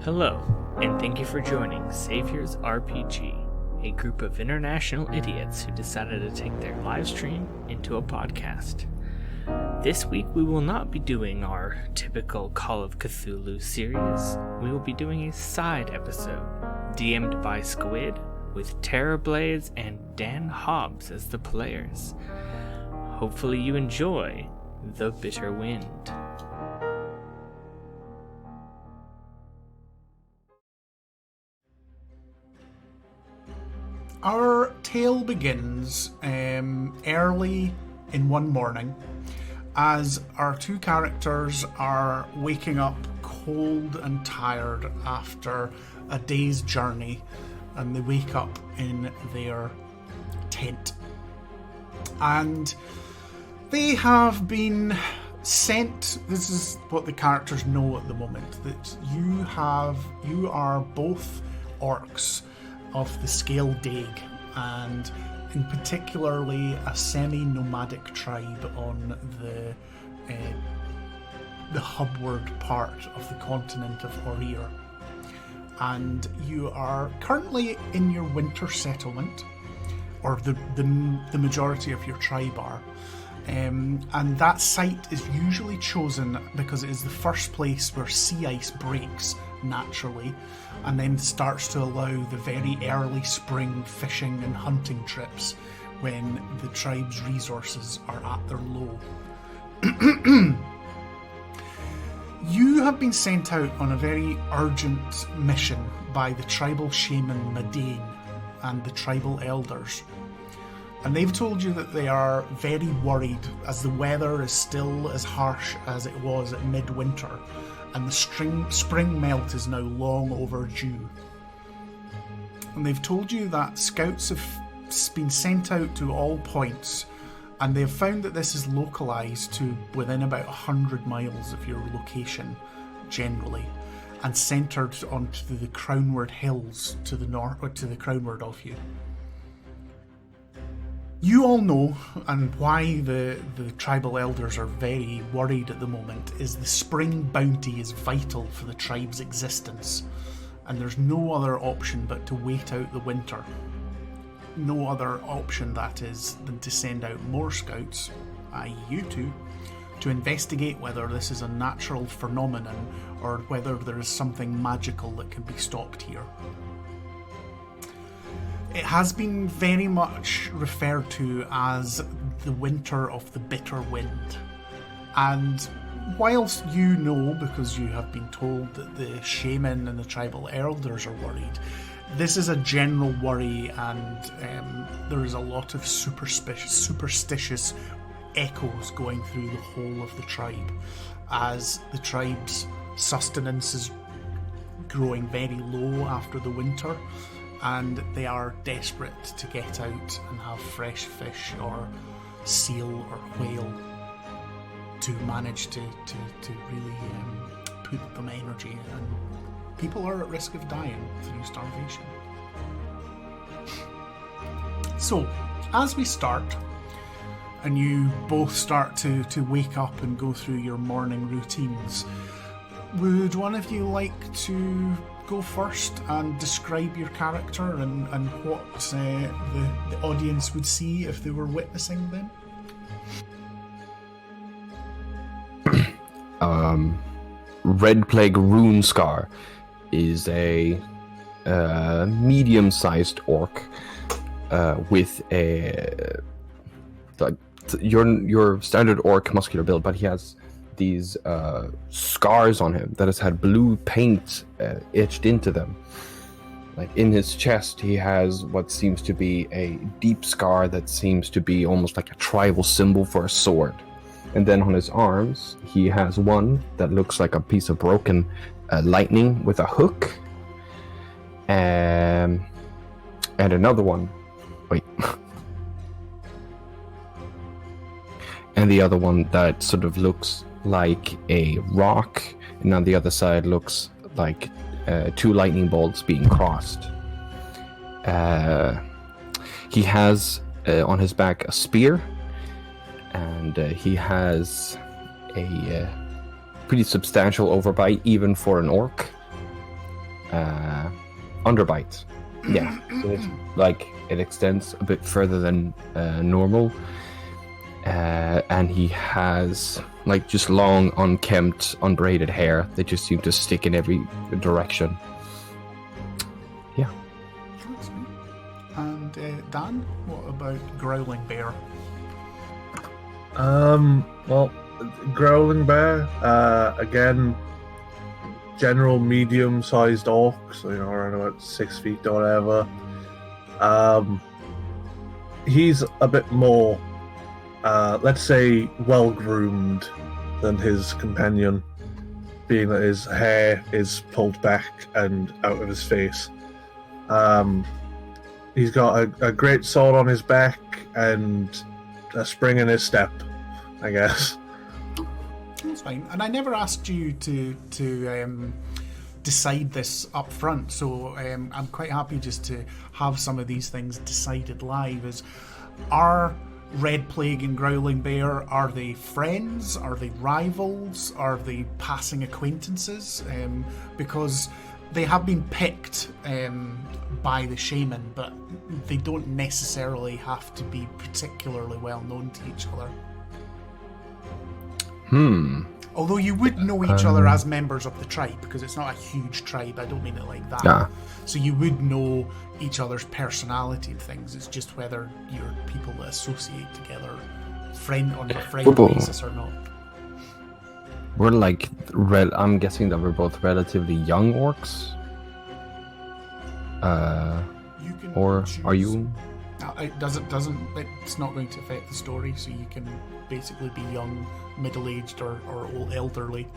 Hello, and thank you for joining Saviours RPG, a group of international idiots who decided to take their live stream into a podcast. This week we will not be doing our typical Call of Cthulhu series. We will be doing a side episode, DM'd by Squid, with Terrorblades and Dan Hobbs as the players. Hopefully you enjoy The Bitter Wind. Our tale begins early in one morning as our two characters are waking up cold and tired after a day's journey, and they wake up in their tent. And they have been sent, this is what the characters know at the moment, that you are both orcs of the scale Daig, and in particularly a semi-nomadic tribe on the hubward part of the continent of Orir. And you are currently in your winter settlement, or the majority of your tribe are. And that site is usually chosen because it is the first place where sea ice breaks naturally and then starts to allow the very early spring fishing and hunting trips when the tribe's resources are at their low. You have been sent out on a very urgent mission by the tribal shaman Madain and the tribal elders. And they've told you that they are very worried as the weather is still as harsh as it was at midwinter, and the spring melt is now long overdue. And they've told you that scouts have been sent out to all points, and they have found that this is localised to within about 100 miles of your location, generally, and centred onto the Crownward Hills to the north, or to the crownward of you. You all know, and why the tribal elders are very worried at the moment, is the spring bounty is vital for the tribe's existence, and there's no other option but to wait out the winter. No other option, that is, than to send out more scouts, i.e. you two, to investigate whether this is a natural phenomenon or whether there is something magical that can be stopped here. It has been very much referred to as the winter of the bitter wind. And whilst you know, because you have been told that the shaman and the tribal elders are worried, this is a general worry, and there is a lot of superstitious echoes going through the whole of the tribe, as the tribe's sustenance is growing very low after the winter, and they are desperate to get out and have fresh fish or seal or whale to manage to really put them energy, and people are at risk of dying through starvation. So, as we start, and you both start to wake up and go through your morning routines, would one of you like to go first and describe your character and what the audience would see if they were witnessing them? Red Plague Rune Scar is a medium-sized orc with a like your standard orc muscular build, but he has these scars on him that has had blue paint etched into them. Like in his chest, he has what seems to be a deep scar that seems to be almost like a tribal symbol for a sword. And then on his arms, he has one that looks like a piece of broken lightning with a hook. And another one. Wait. And the other one that sort of looks like a rock, and on the other side looks like two lightning bolts being crossed. He has on his back a spear, and he has a pretty substantial overbite even for an orc. underbite. Yeah, so it's like it extends a bit further than normal, and he has like just long, unkempt, unbraided hair that just seem to stick in every direction. Yeah. And Dan, what about Growling Bear? Well, Growling Bear, again, general medium-sized orc, so around about 6 feet or whatever. He's a bit more, let's say, well-groomed than his companion, being that his hair is pulled back and out of his face. He's got a great sword on his back and a spring in his step, I guess. That's fine. And I never asked you to decide this up front, so I'm quite happy just to have some of these things decided live. Are Red Plague and Growling Bear, are they friends? Are they rivals? Are they passing acquaintances? Because they have been picked by the shaman, but they don't necessarily have to be particularly well known to each other. Although you would know each other as members of the tribe, because it's not a huge tribe, I don't mean it like that. Yeah. So you would know each other's personality and things. It's just whether you're people that associate together on a friend basis or not. We're like, I'm guessing that we're both relatively young orcs. You can Or choose. are you? It's not going to affect the story, so you can basically be young, middle-aged, or old elderly.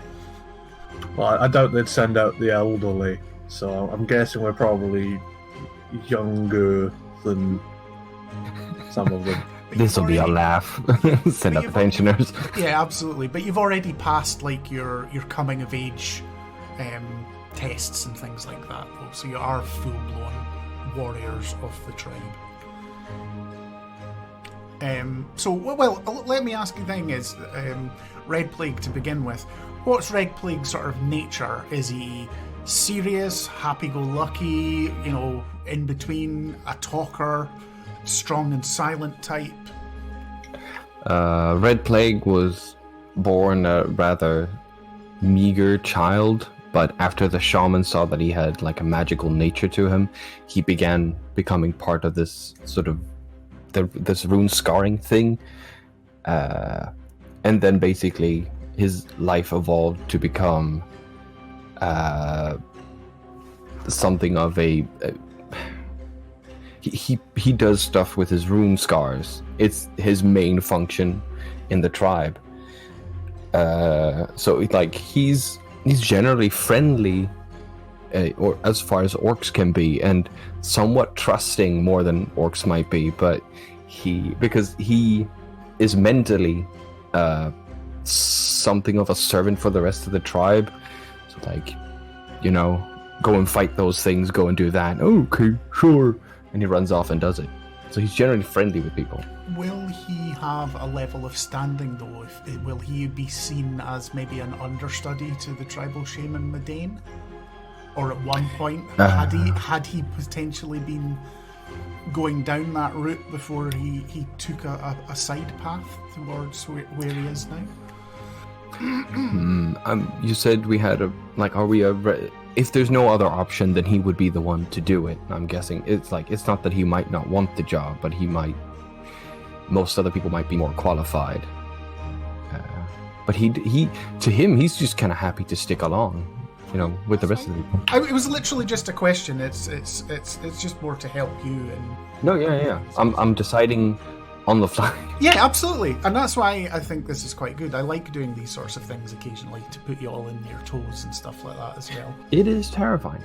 Well, I doubt they'd send out the elderly, so I'm guessing we're probably younger than some of them. This will be a laugh. Send out the pensioners. Yeah, absolutely. But you've already passed like your coming of age tests and things like that, though. So you are full-blown warriors of the tribe. Let me ask you the thing is, Red Plague to begin with, what's Red Plague's sort of nature? Is he serious, happy-go-lucky, in between, a talker, strong and silent type? Red Plague was born a rather meager child, but after the shaman saw that he had like a magical nature to him, he began becoming part of this sort of this rune scarring thing, and then basically his life evolved to become something of a he does stuff with his rune scars. It's his main function in the tribe. So like he's generally friendly, or as far as orcs can be, and somewhat trusting more than orcs might be. But because he is mentally something of a servant for the rest of the tribe. So like, go and fight those things, go and do that. Okay, sure. And he runs off and does it. So he's generally friendly with people. Will he have a level of standing, though? Will he be seen as maybe an understudy to the tribal shaman Medane? Or at one point, had he potentially been going down that route before he took a side path towards where he is now? You said we had if there's no other option, then he would be the one to do it. I'm guessing it's not that he might not want the job, but most other people might be more qualified. But he's just kind of happy to stick along, with the rest of the people. It was literally just a question. It's just more to help you. And no, yeah. I'm deciding on the fly. Yeah, absolutely, and that's why I think this is quite good. I like doing these sorts of things occasionally to put you all in your toes and stuff like that as well. It is terrifying.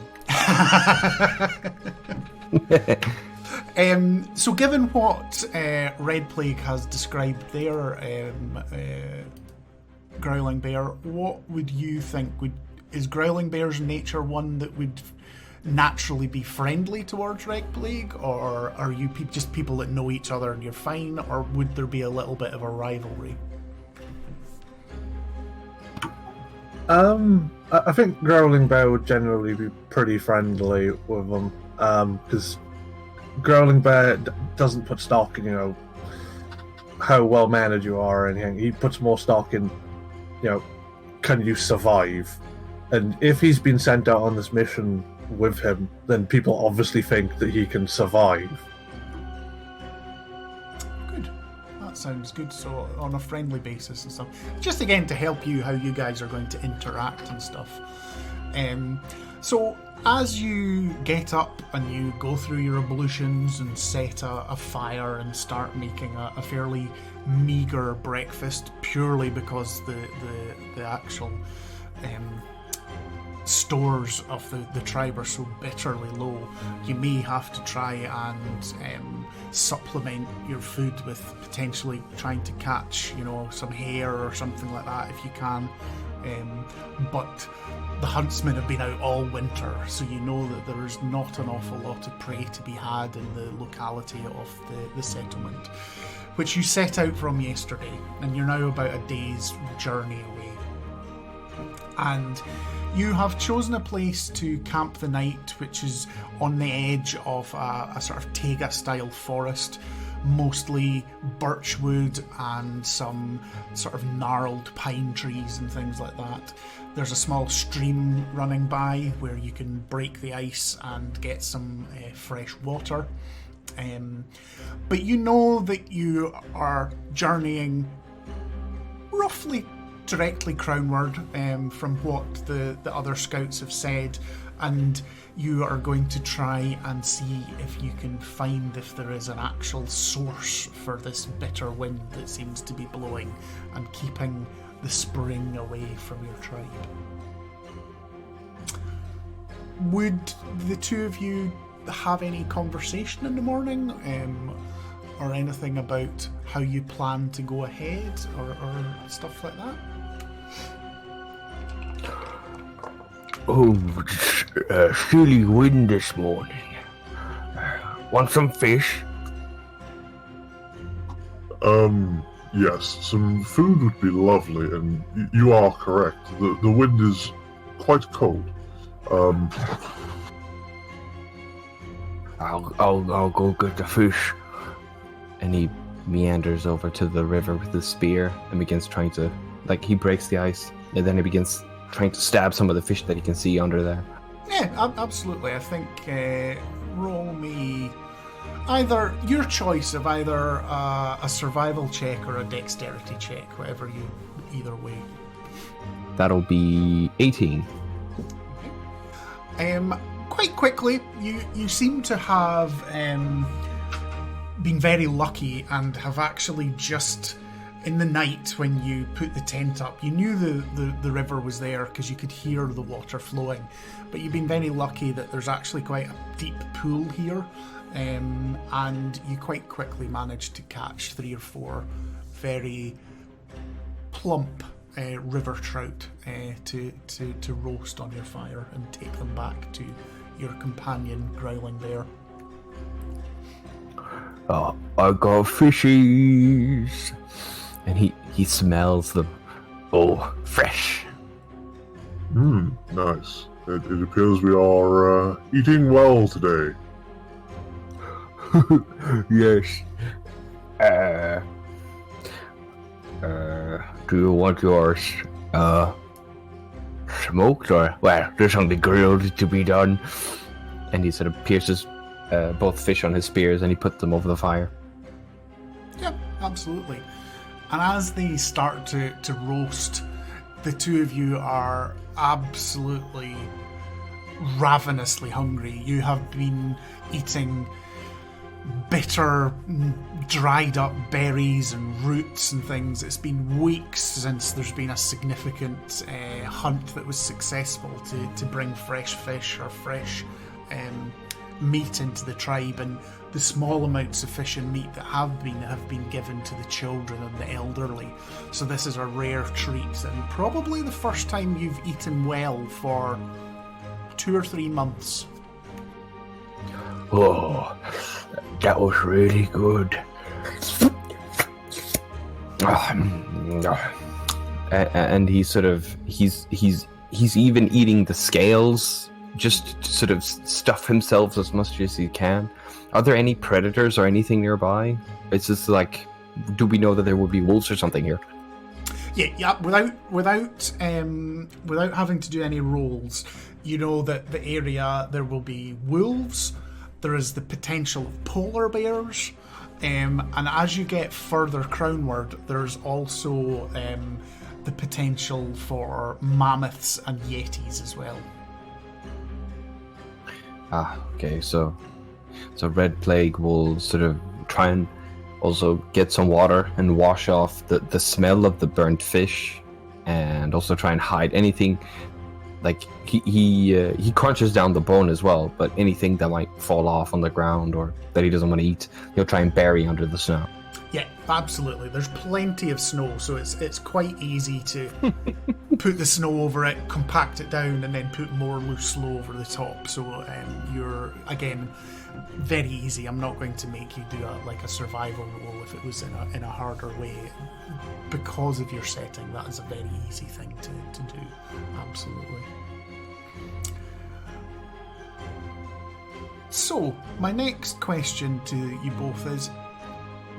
So given what Red Plague has described there, Growling Bear, what would you think? Is Growling Bear's nature one that would naturally be friendly towards Red Plague, or are you just people that know each other and you're fine, or would there be a little bit of a rivalry? I think Growling Bear would generally be pretty friendly with them, because Growling Bear doesn't put stock in, how well mannered you are or anything. He puts more stock in, can you survive? And if he's been sent out on this mission with him, then people obviously think that he can survive. Good. That sounds good. So on a friendly basis and stuff. Just again to help you how you guys are going to interact and stuff. So as you get up and you go through your ablutions and set a fire and start making a fairly meager breakfast, purely because the actual stores of the tribe are so bitterly low, you may have to try and supplement your food with potentially trying to catch, some hare or something like that if you can. But the huntsmen have been out all winter, so you know that there is not an awful lot of prey to be had in the locality of the settlement, which you set out from yesterday, and you're now about a day's journey away. And you have chosen a place to camp the night, which is on the edge of a sort of taiga-style forest, mostly birchwood and some sort of gnarled pine trees and things like that. There's a small stream running by where you can break the ice and get some fresh water. But you know that you are journeying roughly directly crownward from what the other scouts have said, and you are going to try and see if you can find if there is an actual source for this bitter wind that seems to be blowing and keeping the spring away from your tribe. Would the two of you have any conversation in the morning, or anything about how you plan to go ahead, or stuff like that? Oh, silly wind this morning. Want some fish? Yes, some food would be lovely, and you are correct. The wind is quite cold. I'll go get the fish. And he meanders over to the river with his spear and begins trying to, he breaks the ice, and then he begins trying to stab some of the fish that he can see under there. Yeah, absolutely. I think roll me either your choice of either a survival check or a dexterity check, either way. That'll be 18. Quite quickly, you seem to have been very lucky and have actually just, in the night when you put the tent up, you knew the river was there because you could hear the water flowing, but you've been very lucky that there's actually quite a deep pool here, and you quite quickly managed to catch 3 or 4 very plump river trout to roast on your fire and take them back to your companion Growling Bear. Oh, I got fishies. And he smells them. Oh, fresh. Nice. It appears we are eating well today. Yes. Do you want yours smoked, or, well, there's something grilled to be done? And he sort of pierces both fish on his spears and he puts them over the fire. Yep, absolutely. And as they start to roast, the two of you are absolutely ravenously hungry. You have been eating bitter, dried up berries and roots and things. It's been weeks since there's been a significant hunt that was successful to bring fresh fish or fresh meat into the tribe, and the small amounts of fish and meat that have been given to the children and the elderly. So this is a rare treat, and probably the first time you've eaten well for 2 or 3 months. Oh, that was really good. and he's even eating the scales just to sort of stuff himself as much as he can. Are there any predators or anything nearby? It's just like, do we know that there would be wolves or something here? Yeah. Without having to do any rolls, you know that the area there will be wolves. There is the potential of polar bears, and as you get further crownward, there's also the potential for mammoths and yetis as well. Okay. So Red Plague will sort of try and also get some water and wash off the smell of the burnt fish, and also try and hide anything. Like he crunches down the bone as well, but anything that might fall off on the ground or that he doesn't want to eat, he'll try and bury under the snow. Yeah, absolutely. There's plenty of snow, so it's quite easy to put the snow over it, compact it down, and then put more loose snow over the top. So you're, again, very easy. I'm not going to make you do a survival roll if it was in a harder way. Because of your setting, that is a very easy thing to do. Absolutely. So, my next question to you both is,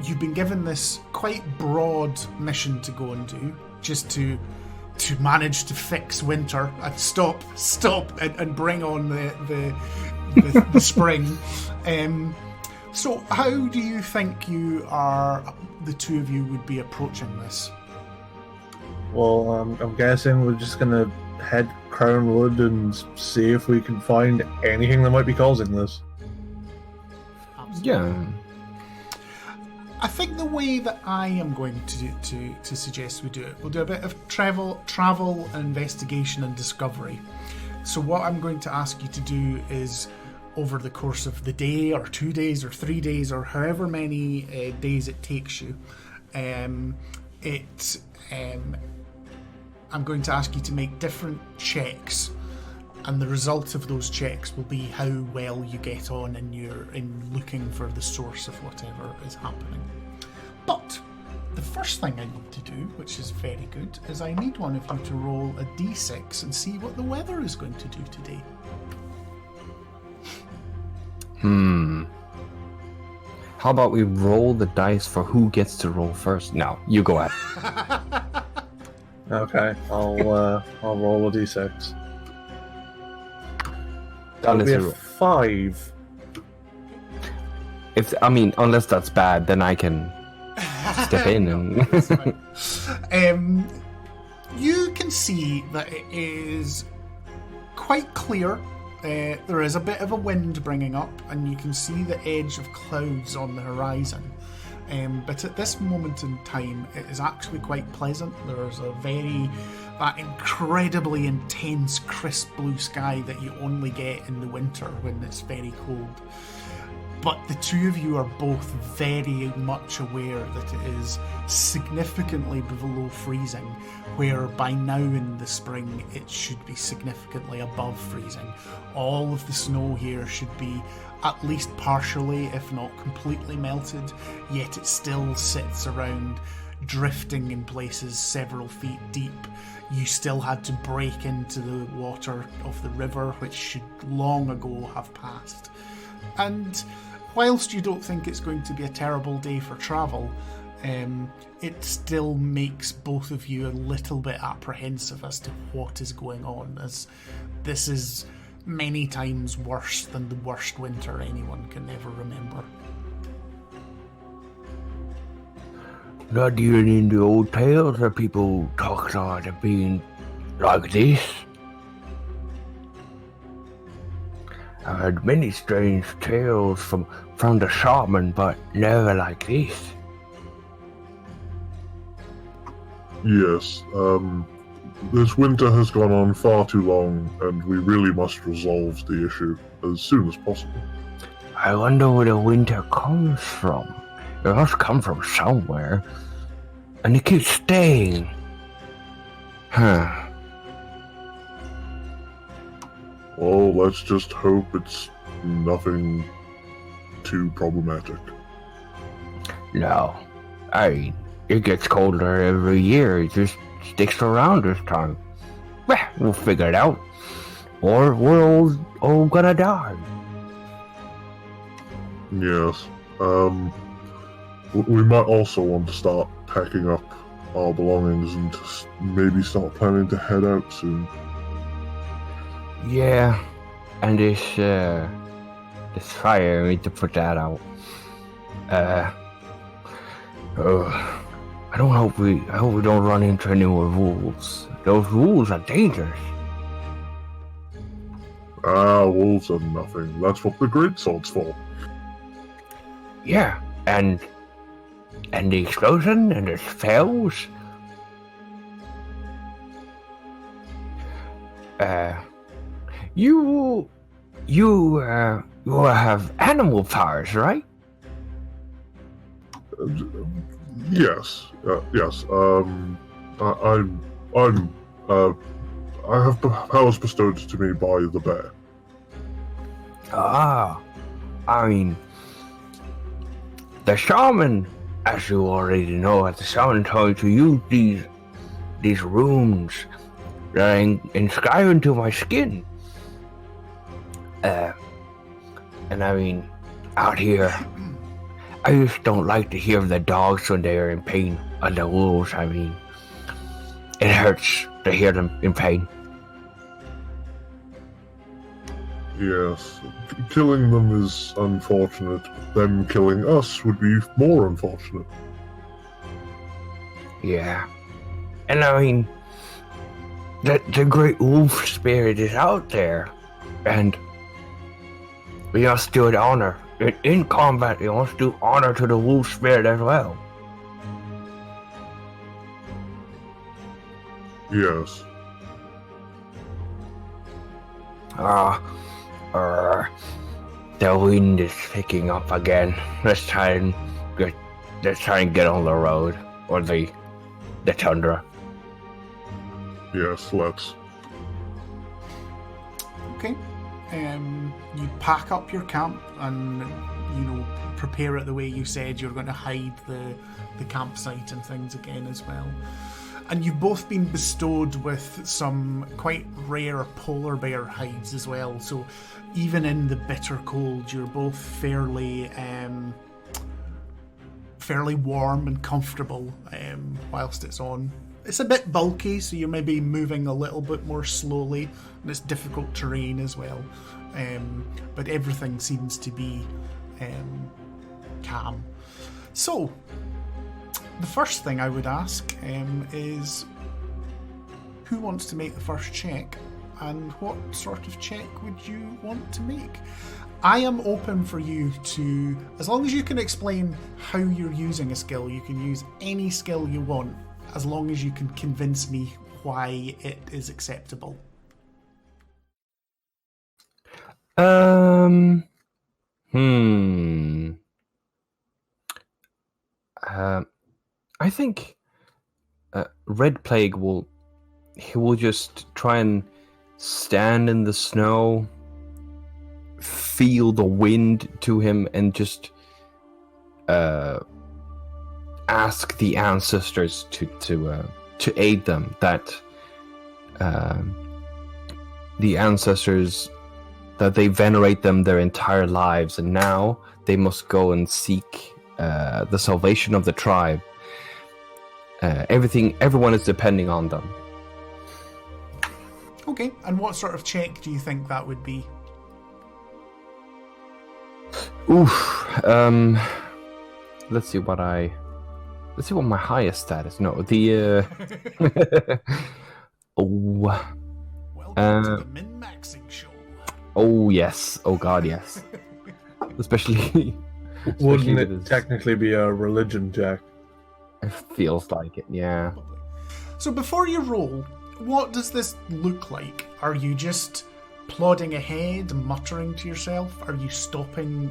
you've been given this quite broad mission to go and do, just to manage to fix winter and stop and bring on the spring. So how do you think the two of you would be approaching this? Well, I'm guessing we're just going to head Crownwood and see if we can find anything that might be causing this. Absolutely. Yeah. I think the way that I am going to suggest we do it, we'll do a bit of travel and investigation and discovery. So what I'm going to ask you to do is, over the course of the day or 2 days or 3 days or however many days it takes you, I'm going to ask you to make different checks, and the result of those checks will be how well you get on in looking for the source of whatever is happening. But the first thing I need to do, which is very good, is I need one of you to roll a d6 and see what the weather is going to do today. How about we roll the dice for who gets to roll first? No, you go ahead. Okay, I'll roll a d6. That'll be a 5. Unless that's bad, then I can step in and. You can see that it is quite clear. There is a bit of a wind bringing up, and you can see the edge of clouds on the horizon. But at this moment in time, it is actually quite pleasant. There's that incredibly intense, crisp blue sky that you only get in the winter when it's very cold. But the two of you are both very much aware that it is significantly below freezing, where by now in the spring it should be significantly above freezing. All of the snow here should be at least partially, if not completely melted, yet it still sits around drifting in places several feet deep. You still had to break into the water of the river, which should long ago have passed. And whilst you don't think it's going to be a terrible day for travel, it still makes both of you a little bit apprehensive as to what is going on, as this is many times worse than the worst winter anyone can ever remember. Not even in the old tales that people talk about it being like this. I've heard many strange tales from the shaman, but never like this. Yes, this winter has gone on far too long, and we really must resolve the issue as soon as possible. I wonder where the winter comes from. It must come from somewhere. And it keeps staying. Huh. Well, let's just hope it's nothing too problematic. No. It gets colder every year. Just sticks around this time. Well, we'll figure it out. Or we're all gonna die. Yes. We might also want to start packing up our belongings and maybe start planning to head out soon. Yeah, and this fire, we need to put that out. I hope we don't run into any more wolves. Those wolves are dangerous. Wolves are nothing. That's what the greatsword's for. Yeah, and the explosion and the spells. You have animal powers, right? Yes. Yes. I have powers bestowed to me by the bear. I mean, the shaman, as you already know, the shaman told me to use these runes that are inscribed into my skin. And I mean, out here, I just don't like to hear the dogs when they are in pain, and the wolves, I mean, it hurts to hear them in pain. Yes. Killing them is unfortunate. Them killing us would be more unfortunate. Yeah. And I mean, the great wolf spirit is out there, and we must do it honor. In combat, we must do honor to the wolf spirit as well. Yes. The wind is picking up again. Let's try and get on the road or the tundra. Yes, let's. Okay. You pack up your camp and, prepare it the way you said. You're going to hide the campsite and things again as well. And you've both been bestowed with some quite rare polar bear hides as well. So even in the bitter cold, you're both fairly warm and comfortable whilst it's on. It's a bit bulky, so you're maybe moving a little bit more slowly, and it's difficult terrain as well. But everything seems to be calm. So, the first thing I would ask is, who wants to make the first check, and what sort of check would you want to make? I am open for you to, as long as you can explain how you're using a skill, you can use any skill you want, as long as you can convince me why it is acceptable. I think Red Plague will just try and stand in the snow, feel the wind to him, and just ask the ancestors to aid them. That the ancestors, that they venerate them their entire lives, and now they must go and seek the salvation of the tribe. Everyone is depending on them. Okay, and what sort of check do you think that would be? Oof. Let's see what my highest stat is. No, the Welcome to the min-maxing show. Oh yes. Oh god, yes. Especially Wouldn't it technically be a religion check? It feels like it, yeah. Probably. So before you roll, what does this look like? Are you just plodding ahead, muttering to yourself? Are you stopping,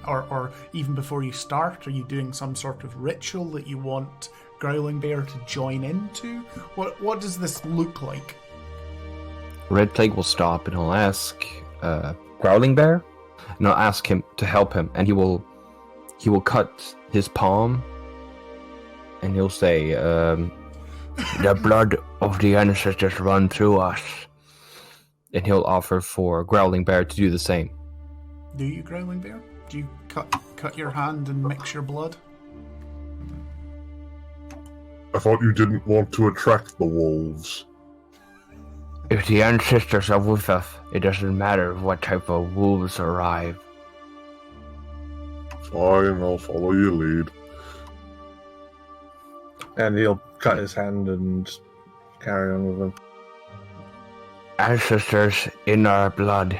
or even before you start, are you doing some sort of ritual that you want Growling Bear to join into? What does this look like? Red Plague will stop and he'll ask Growling Bear, and I'll ask him to help him, and he will cut his palm, and he'll say, The blood of the ancestors run through us. And he'll offer for Growling Bear to do the same. Do you, Growling Bear? Do you cut your hand and mix your blood? I thought you didn't want to attract the wolves. If the ancestors are with us, it doesn't matter what type of wolves arrive. Fine, I'll follow your lead. And he'll cut his hand and carry on with him. Ancestors in our blood,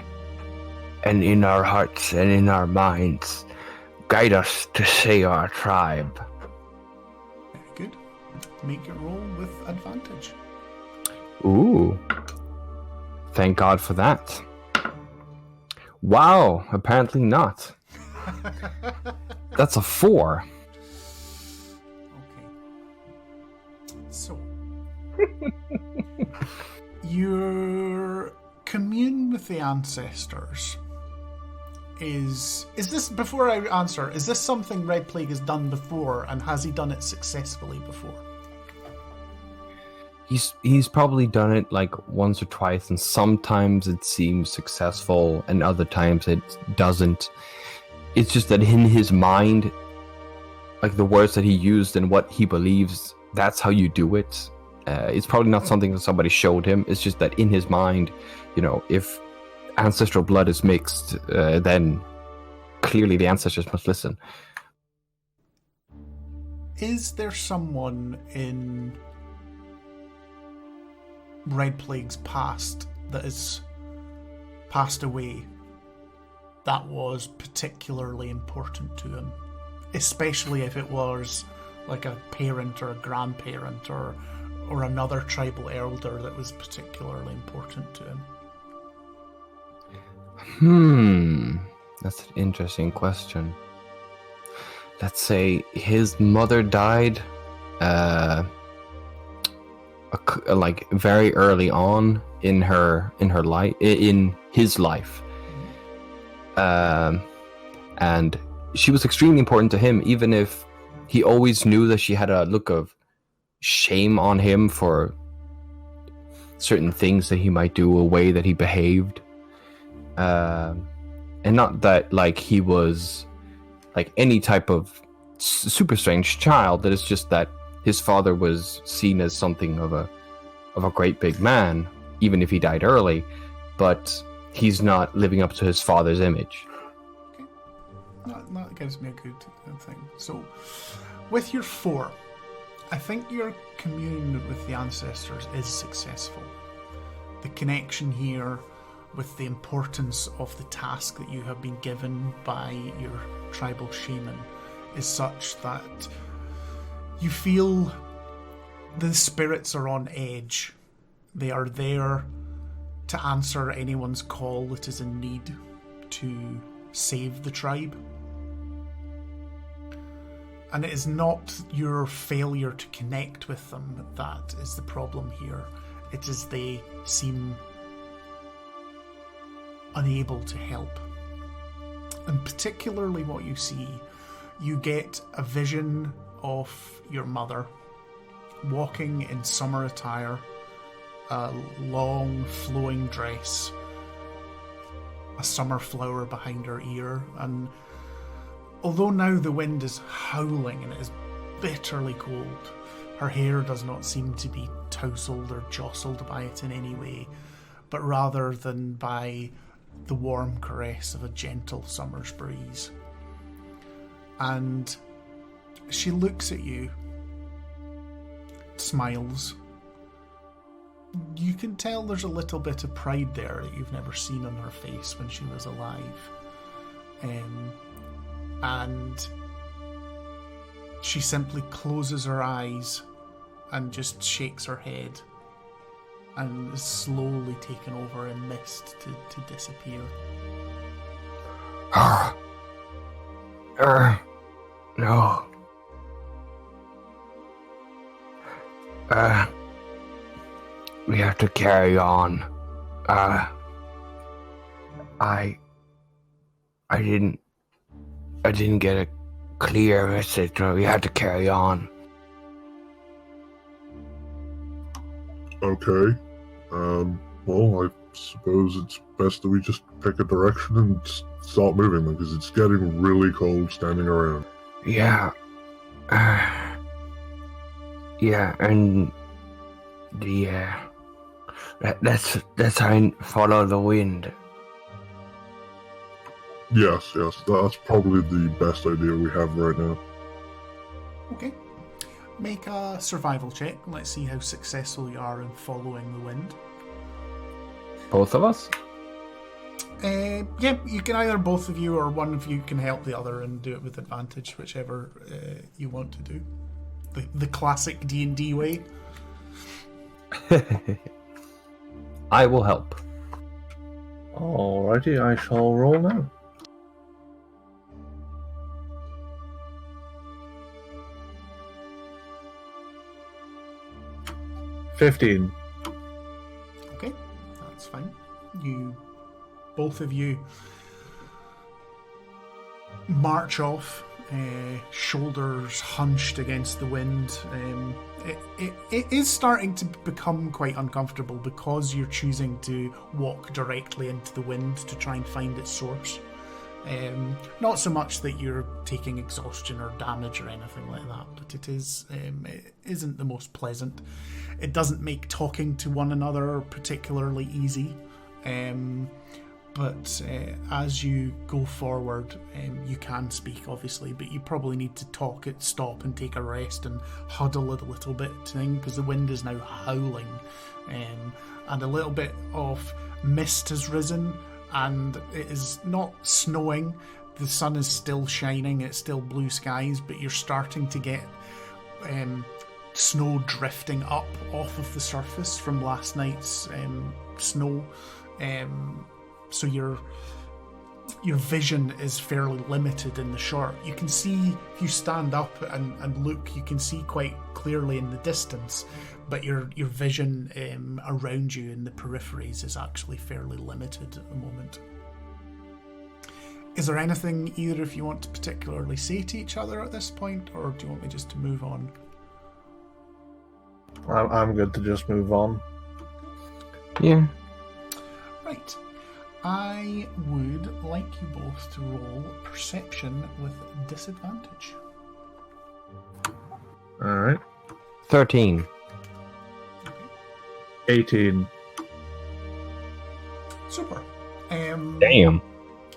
and in our hearts, and in our minds, guide us to save our tribe. Very good. Make your roll with advantage. Ooh. Thank God for that. Wow, apparently not. That's a 4. Okay. So, your commune with the ancestors is this, before I answer, is this something Red Plague has done before, and has he done it successfully before? He's probably done it like once or twice, and sometimes it seems successful and other times it doesn't. It's just that in his mind, like the words that he used and what he believes, that's how you do it. It's probably not something that somebody showed him. It's just that in his mind, if ancestral blood is mixed, then clearly the ancestors must listen. Is there someone in Red Plague's past that has passed away that was particularly important to him? Especially if it was like a parent or a grandparent or another tribal elder that was particularly important to him. That's an interesting question. Let's say his mother died like very early on in his life. And she was extremely important to him, even if he always knew that she had a look of shame on him for certain things that he might do, a way that he behaved. And not that like he was like any type of super strange child, that it's just that his father was seen as something of a great big man, even if he died early, but he's not living up to his father's image. Okay. That gives me a good thing. So, with your 4, I think your commune with the ancestors is successful. The connection here with the importance of the task that you have been given by your tribal shaman is such that you feel the spirits are on edge. They are there to answer anyone's call that is in need to save the tribe. And it is not your failure to connect with them that is the problem here. It is they seem unable to help. And particularly what you see, you get a vision of your mother walking in summer attire, a long flowing dress, a summer flower behind her ear, and although now the wind is howling and it is bitterly cold, her hair does not seem to be tousled or jostled by it in any way, but rather than by the warm caress of a gentle summer's breeze. And she looks at you, smiles. You can tell there's a little bit of pride there that you've never seen on her face when she was alive. And she simply closes her eyes and just shakes her head and is slowly taken over in mist to disappear. No. We have to carry on. I didn't get a clear message, so we had to carry on. Okay. Well, I suppose it's best that we just pick a direction and start moving them, because it's getting really cold standing around. Yeah. Yeah, and let's try and follow the wind. Yes, that's probably the best idea we have right now. Okay. Make a survival check. Let's see how successful you are in following the wind. Both of us? Yeah, you can either both of you or one of you can help the other and do it with advantage, whichever you want to do. The classic D&D way. I will help. Alrighty, I shall roll now. $15. Okay, that's fine. Both of you march off, shoulders hunched against the wind. It is starting to become quite uncomfortable because you're choosing to walk directly into the wind to try and find its source. Not so much that you're taking exhaustion or damage or anything like that, but it isn't the most pleasant. It doesn't make talking to one another particularly easy. But as you go forward, you can speak, obviously, but you probably need to stop and take a rest and huddle a little bit, because the wind is now howling, and a little bit of mist has risen, and it is not snowing. The sun is still shining, it's still blue skies, but you're starting to get snow drifting up off of the surface from last night's snow. So your vision is fairly limited in the short. You can see, if you stand up and look, you can see quite clearly in the distance, but your vision around you in the peripheries is actually fairly limited at the moment. Is there anything either of you want to particularly say to each other at this point, or do you want me just to move on? I'm good to just move on. Yeah. Right. I would like you both to roll perception with disadvantage. Alright. 13. 18. Super. Damn.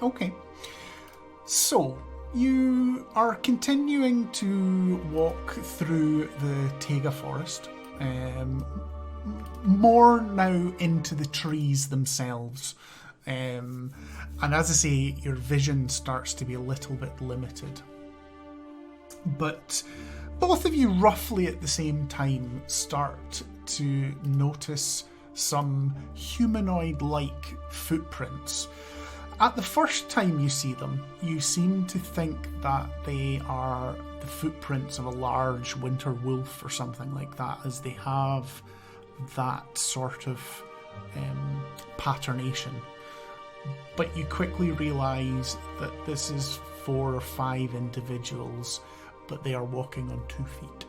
Okay. So, you are continuing to walk through the Taiga forest, more now into the trees themselves. And as I say, your vision starts to be a little bit limited. But both of you, roughly at the same time, start to notice some humanoid-like footprints. At the first time you see them, you seem to think that they are the footprints of a large winter wolf or something like that, as they have that sort of patternation. But you quickly realise that this is 4 or 5 individuals, but they are walking on 2 feet.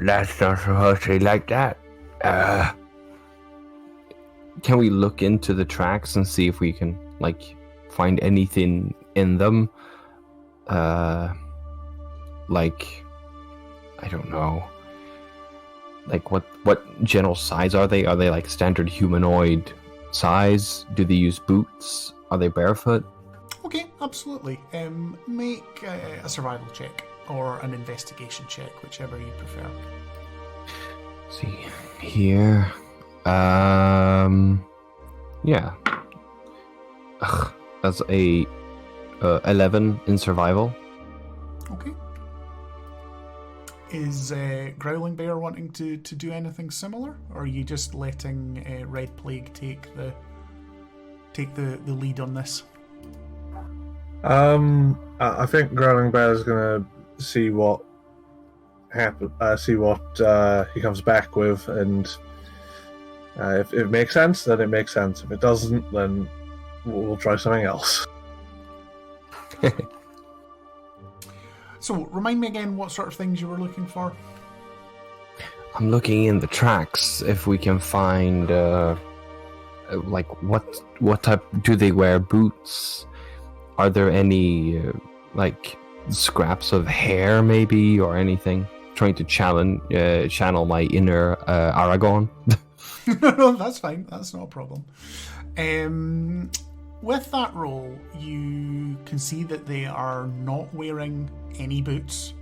That's not supposed to be like that. Can we look into the tracks and see if we can, find anything in them? I don't know. What general size are they? Are they standard humanoid size? Do they use boots? Are they barefoot? Okay, absolutely. Make a survival check or an investigation check, whichever you prefer. Let's see here. Yeah. That's a 11 in survival. Okay. Is Growling Bear wanting to do anything similar, or are you just letting Red Plague take the lead on this? I think Growling Bear is gonna see what he comes back with, and if it makes sense, then it makes sense. If it doesn't, then we'll try something else. So, remind me again what sort of things you were looking for. I'm looking in the tracks if we can find, like, what type. Do they wear boots? Are there any, like, scraps of hair, maybe, or anything? Trying to channel my inner Aragorn. No, that's fine. That's not a problem. With that roll, you can see that they are not wearing any boots.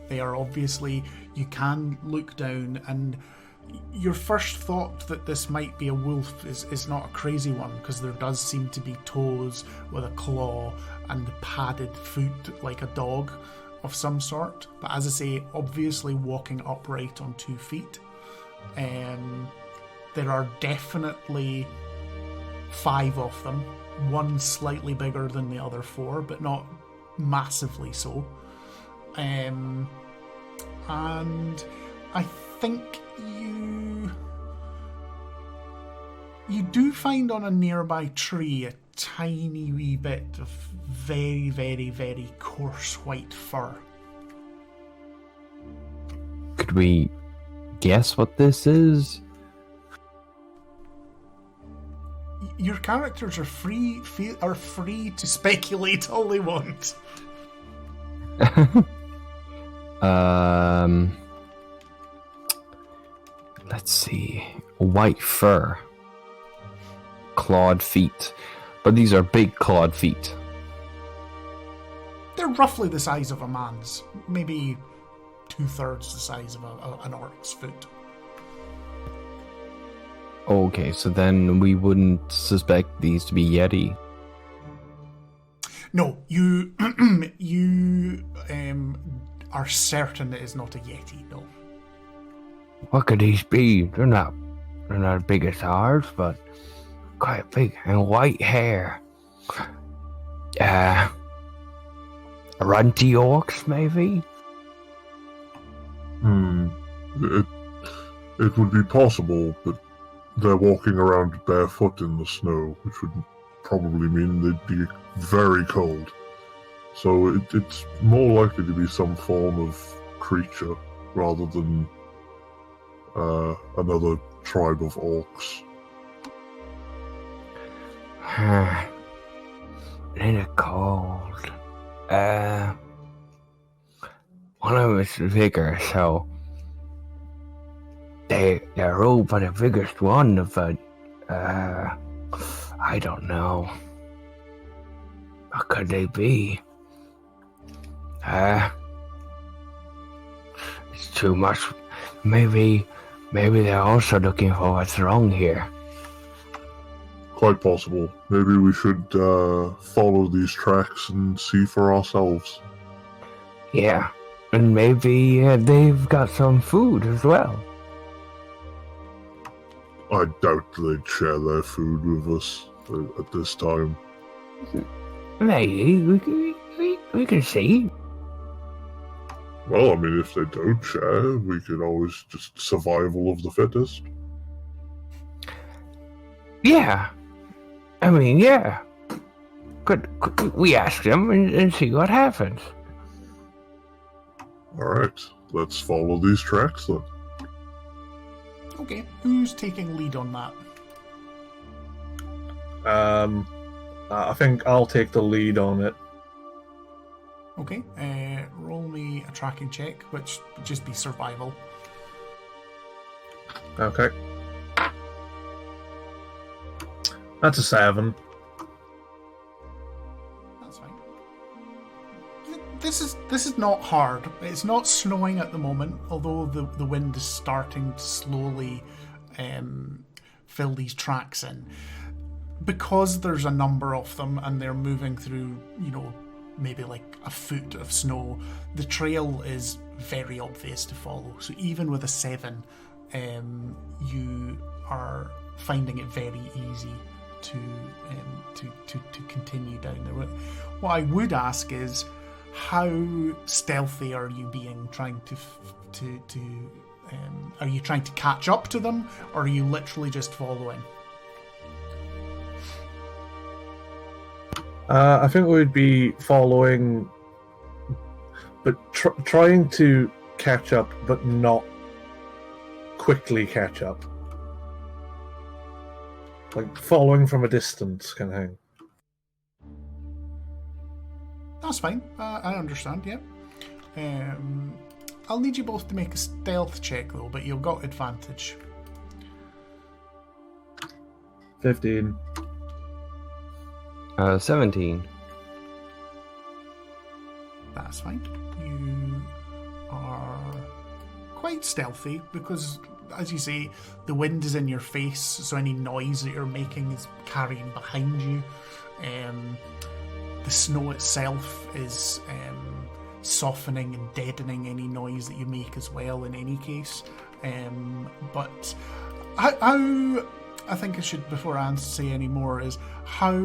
They are obviously, you can look down, and your first thought that this might be a wolf is not a crazy one, because there does seem to be toes with a claw and padded foot like a dog of some sort. But as I say, obviously walking upright on 2 feet. There are definitely 5 of them. One slightly bigger than the other 4, but not massively so. And I think you do find on a nearby tree a tiny wee bit of very, very, very coarse white fur. Could we guess what this is? Your characters are free to speculate all they want. Let's see. White fur. Clawed feet. But these are big clawed feet. They're roughly the size of a man's. Maybe 2/3 the size of an orc's foot. Okay, so then we wouldn't suspect these to be Yeti. No, you are certain it is not a Yeti, no. What could these be? They're not as big as ours, but quite big, and white hair. Runty orcs, maybe? It would be possible, but they're walking around barefoot in the snow, which would probably mean they'd be very cold. So it's more likely to be some form of creature rather than another tribe of orcs. In the cold. One of them is bigger, so they're ruled by the biggest one, but I don't know. What could they be? It's too much. Maybe they're also looking for what's wrong here. Quite possible. Maybe we should follow these tracks and see for ourselves. Yeah, and maybe they've got some food as well. I doubt they'd share their food with us at this time. Maybe we can see. Well, I mean, if they don't share, we could always just survival of the fittest. Yeah. I mean, yeah. Could we ask them and see what happens? Alright, let's follow these tracks then. Okay, who's taking lead on that? I think I'll take the lead on it. Okay, roll me a tracking check, which would just be survival. Okay. That's a 7. That's fine. This is not hard. It's not snowing at the moment, although the wind is starting to slowly fill these tracks in. Because there's a number of them and they're moving through, maybe like a foot of snow, the trail is very obvious to follow. So even with a 7, you are finding it very easy to continue down there. What I would ask is, how stealthy are you being? Are you trying to catch up to them, or are you literally just following? I think we'd be following, but trying to catch up, but not quickly catch up. Like following from a distance kind of thing. That's fine. I understand, yeah. I'll need you both to make a stealth check, though, but you've got advantage. 15. 17. That's fine. You are quite stealthy because, as you say, the wind is in your face, so any noise that you're making is carrying behind you. The snow itself is softening and deadening any noise that you make as well in any case. But how I think I should, before I say any more, is how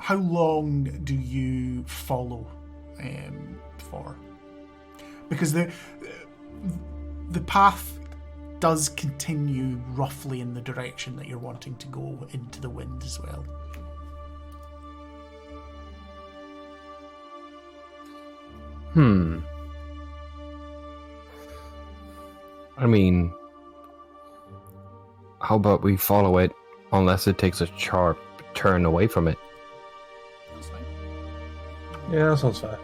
long do you follow for? Because the path does continue roughly in the direction that you're wanting to go into the wind as well. I mean, how about we follow it unless it takes a sharp turn away from it? That's fine. Yeah, that sounds fair.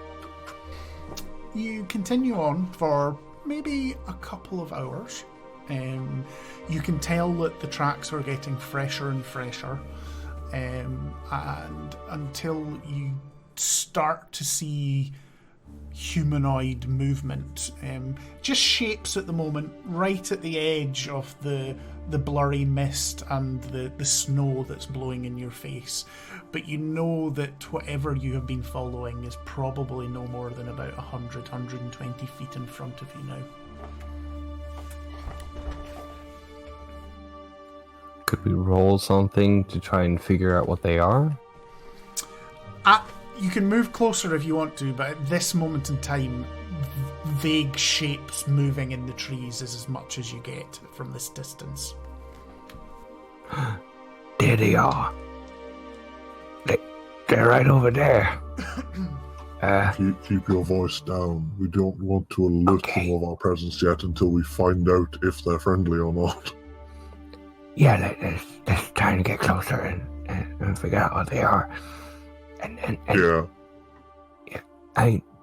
You continue on for maybe a couple of hours. You can tell that the tracks are getting fresher and fresher, and until you start to see humanoid movement, just shapes at the moment, right at the edge of the blurry mist and the snow that's blowing in your face. But you know that whatever you have been following is probably no more than about 120 feet in front of you now. Could we roll something to try and figure out what they are? You can move closer if you want to, but at this moment in time, vague shapes moving in the trees is as much as you get from this distance. There they are. They're right over there. Keep your voice down. We don't want to alert them of our presence yet until we find out if they're friendly or not. Yeah, let's try and get closer and figure out what they are. And Yeah.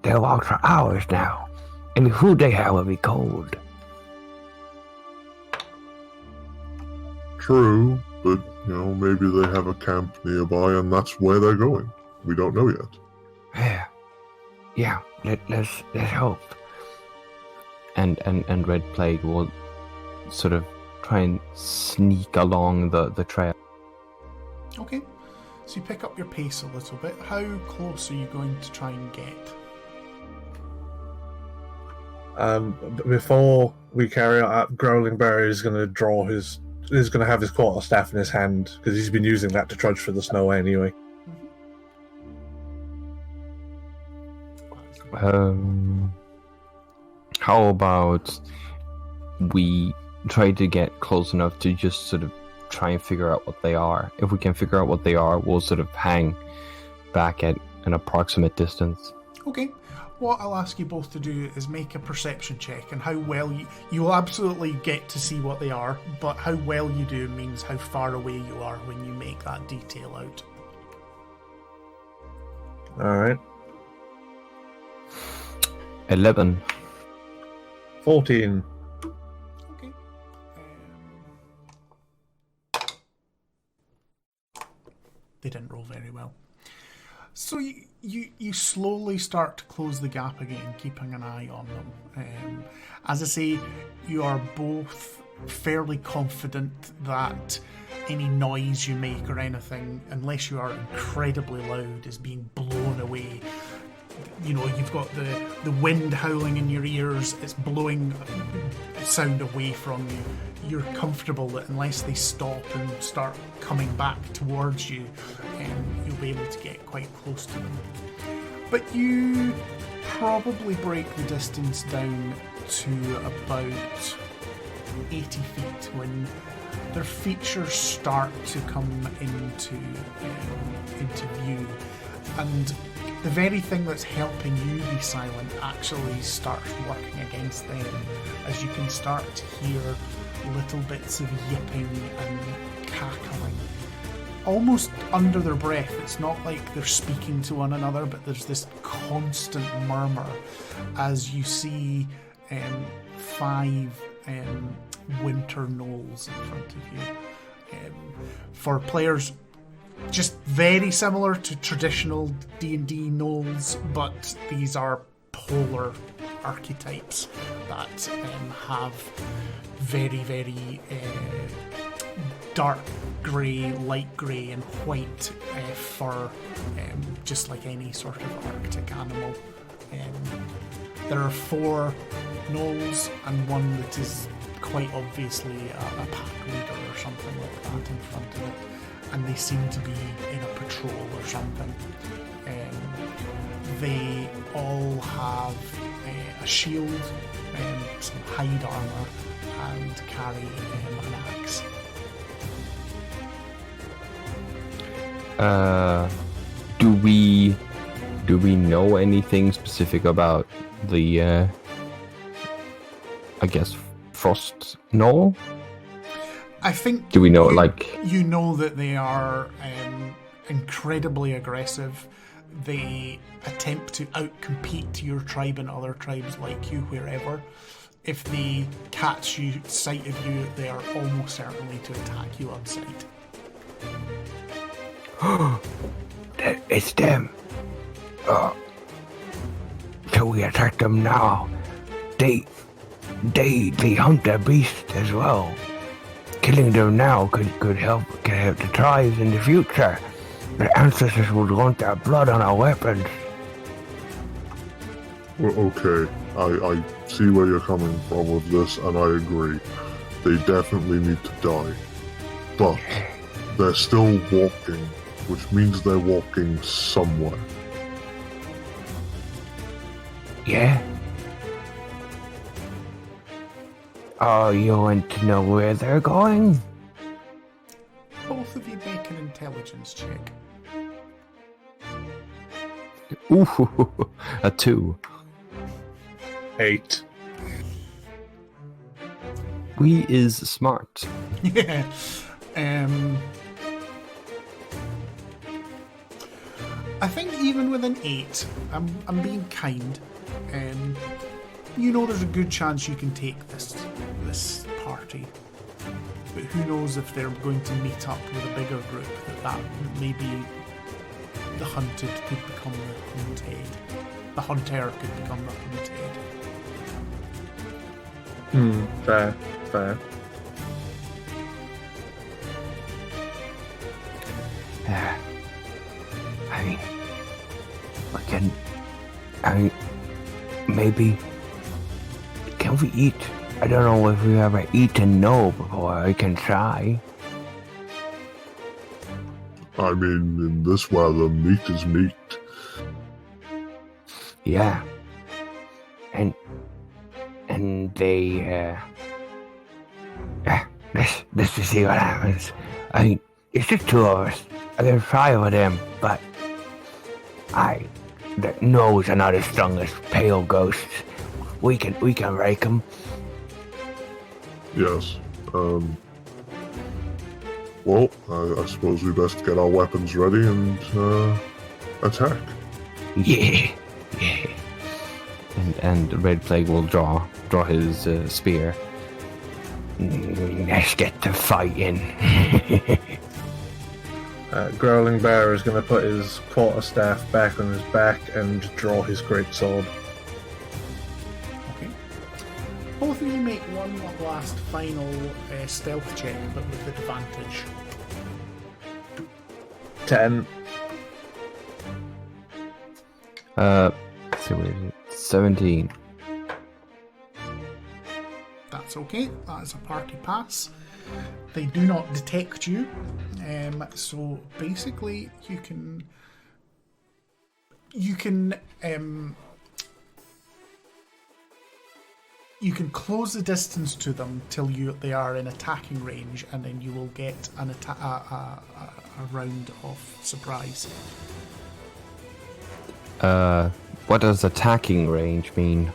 They'll walk for hours now. And the food they have will be cold. True, but, maybe they have a camp nearby and that's where they're going. We don't know yet. Yeah, let's hope. And Red Plague will sort of try and sneak along the trail. Okay, so you pick up your pace a little bit. How close are you going to try and get? Before we carry on, Growling Bear is going to have his quarterstaff in his hand because he's been using that to trudge through the snow anyway. How about we try to get close enough to just sort of try and figure out what they are. If we can figure out what they are, we'll sort of hang back at an approximate distance. Okay. What I'll ask you both to do is make a perception check, and how well you will absolutely get to see what they are, but how well you do means how far away you are when you make that detail out. Alright. 11. 14. Okay. They didn't roll very well. So you slowly start to close the gap again, keeping an eye on them. As I say, you are both fairly confident that any noise you make or anything, unless you are incredibly loud, is being blown away. You've got the wind howling in your ears, it's blowing sound away from you. You're comfortable that unless they stop and start coming back towards you, you'll be able to get quite close to them. But you probably break the distance down to about 80 feet when their features start to come into view, and the very thing that's helping you be silent actually starts working against them, as you can start to hear little bits of yipping and cackling, almost under their breath. It's not like they're speaking to one another, but there's this constant murmur as you see 5 winter gnolls in front of you. For players, just very similar to traditional D&D gnolls, but these are polar archetypes that have very, very dark grey, light grey and white fur, just like any sort of Arctic animal. There are 4 gnolls and one that is quite obviously a pack leader or something like that in front of it, and they seem to be in a patrol or something. They all have a shield, some hide armour, and carry an axe. Do we know anything specific about the I guess frost gnoll? I think. Do we know you know that they are incredibly aggressive. They attempt to outcompete your tribe and other tribes like you wherever. If they catch sight of you, they are almost certainly to attack you on sight. It's them. So we attack them now. They hunt the beast as well. Killing them now could help the tribes in the future. The ancestors would want their blood on our weapons. Well, okay, I see where you're coming from with this, and I agree. They definitely need to die. But they're still walking, which means they're walking somewhere. Yeah? Oh, you want to know where they're going? Both of you make an intelligence check. Ooh, a 2. 8. We is smart. Yeah. I think even with an 8, I'm being kind. You know there's a good chance you can take this party. But who knows if they're going to meet up with a bigger group, that maybe the hunted could become the hunted. The hunter could become the hunted. Fair. Maybe, can we eat? I don't know if we ever eaten no before. I can try. I mean, in this weather, meat is meat. Yeah. And they, let's just see what happens. I mean, it's just 2 of us. I can try with them, but the gnolls are not as strong as pale ghosts. We can rake them. Yes. Well, I suppose we best get our weapons ready and attack. Yeah. And Red Plague will draw his spear. Let's get to fighting. Growling Bear is going to put his quarterstaff back on his back and draw his greatsword. Okay. Both of you make one last final stealth check, but with advantage. 10. Let's see, what is it? 17. That's okay. That is a party pass. They do not detect you, so basically you can you can close the distance to them till they are in attacking range, and then you will get a round of surprise. What does attacking range mean?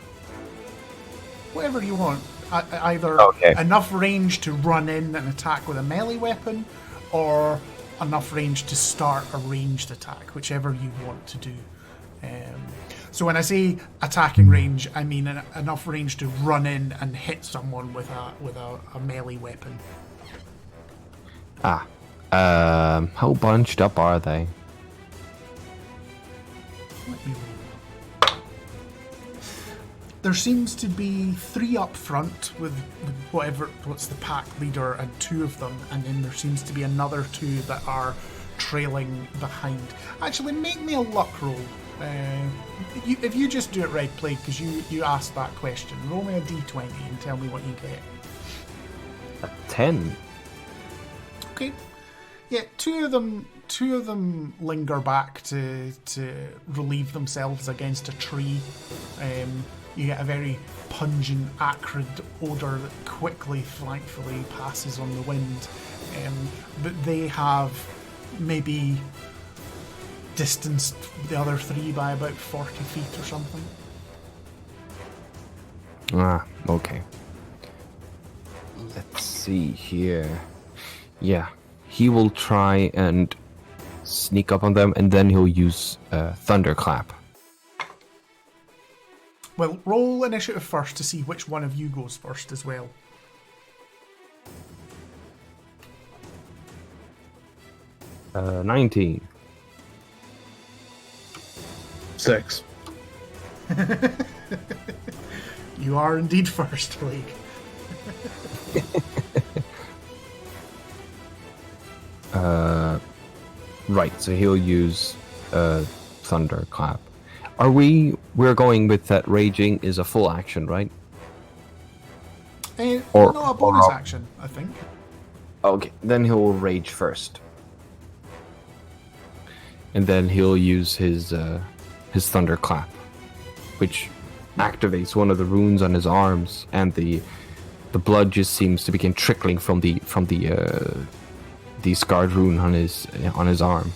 Whatever you want. Either Okay. enough range to run in and attack with a melee weapon, or enough range to start a ranged attack, whichever you want to do. So when I say attacking range, I mean enough range to run in and hit someone with a melee weapon. How bunched up are they? Let me roll. There seems to be 3 up front with what's the pack leader and 2 of them, and then there seems to be another 2 that are trailing behind. Actually, make me a luck roll. If you just do it right, Plague, because you asked that question. Roll me a d20 and tell me what you get. A 10. Okay. Yeah, two of them linger back to relieve themselves against a tree. You get a very pungent, acrid odour that quickly, thankfully, passes on the wind. But they have maybe distanced the other 3 by about 40 feet or something. Okay. Let's see here. Yeah, he will try and sneak up on them, and then he'll use Thunderclap. Well, roll initiative first to see which one of you goes first as well. Uh, 19. 6. You are indeed first, Plague. Right, so he'll use Thunderclap. We're going with that raging is a full action, right? Or- No, a bonus or- action, I think. Okay, then he'll rage first. And then he'll use his Thunderclap, which activates one of the runes on his arms, and the blood just seems to begin trickling from the scarred rune on his arm.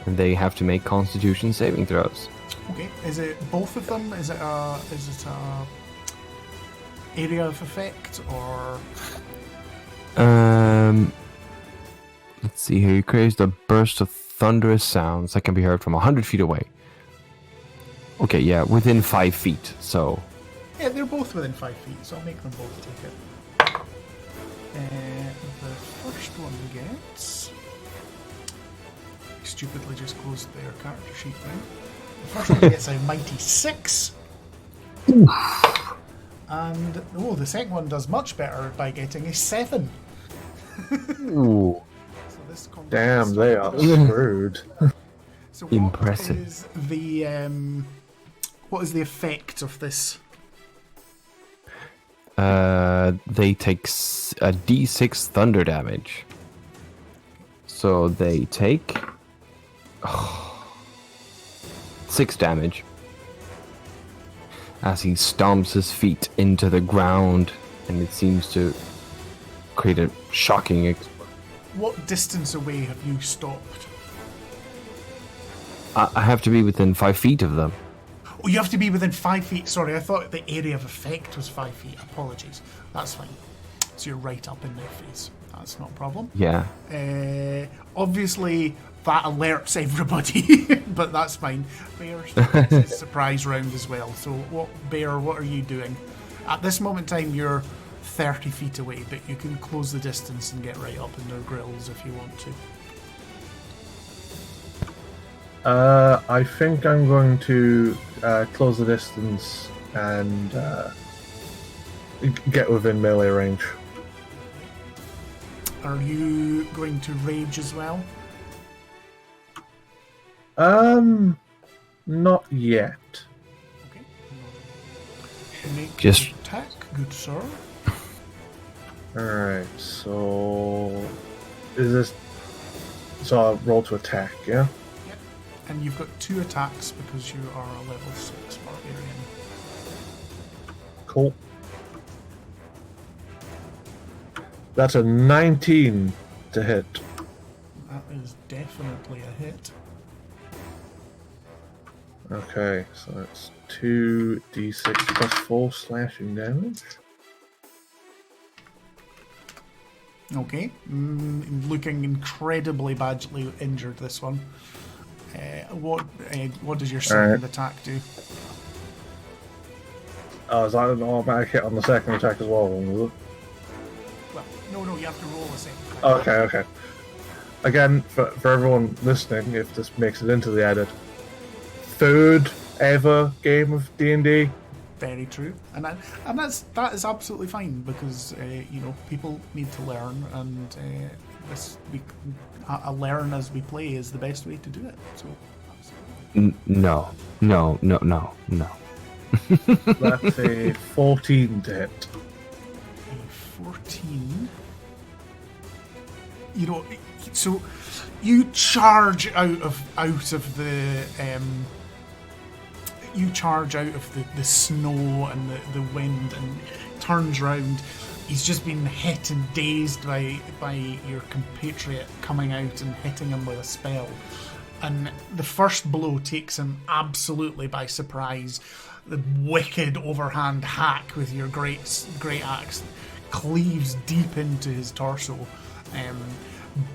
And they have to make Constitution saving throws. Okay, is it both of them? Is it a area of effect, or Let's see here. He creates a burst of thunderous sounds that can be heard from 100 feet away. Okay, yeah, within 5 feet. So yeah, they're both within 5 feet, so I'll make them both take it. The first one gets. I stupidly just closed their character sheet then. The first one gets a mighty 6. And the second one does much better by getting a 7. ooh, So this Damn, they are screwed. So what Impressive. is what is the effect of this? they take a d6 thunder damage. So they take 6 damage as he stomps his feet into the ground, and it seems to create a shocking What distance away have you stopped? I have to be within 5 feet of them. Oh, you have to be within 5 feet. Sorry, I thought the area of effect was 5 feet. Apologies. That's fine. So you're right up in their face. That's not a problem. Yeah. Obviously, that alerts everybody, but that's fine. Bear's a surprise round as well. So, Bear, what are you doing? At this moment in time, you're 30 feet away, but you can close the distance and get right up in their grills if you want to. I think I'm going to close the distance and get within melee range. Are you going to rage as well? Not yet. Okay. Make Just- your attack, good sir. Alright, so is this so I'll roll to attack, yeah? Yep. And you've got 2 attacks because you are a level 6 barbarian. Cool. That's a 19 to hit. That is definitely a hit. Okay, so it's 2d6 plus 4 slashing damage. Okay, looking incredibly badly injured, this one. What does your second attack do? Oh, is that an automatic hit on the second attack as well? Was it? Well, no, you have to roll a second attack. Okay. Again, for everyone listening, if this makes it into the edit, third ever game of D&D. Very true, and that is absolutely fine because people need to learn, and learn as we play is the best way to do it. So, No. That's a 14 to hit. A 14. So you charge out of the the snow and the wind, and turns round. He's just been hit and dazed by your compatriot coming out and hitting him with a spell. And the first blow takes him absolutely by surprise. The wicked overhand hack with your great axe cleaves deep into his torso.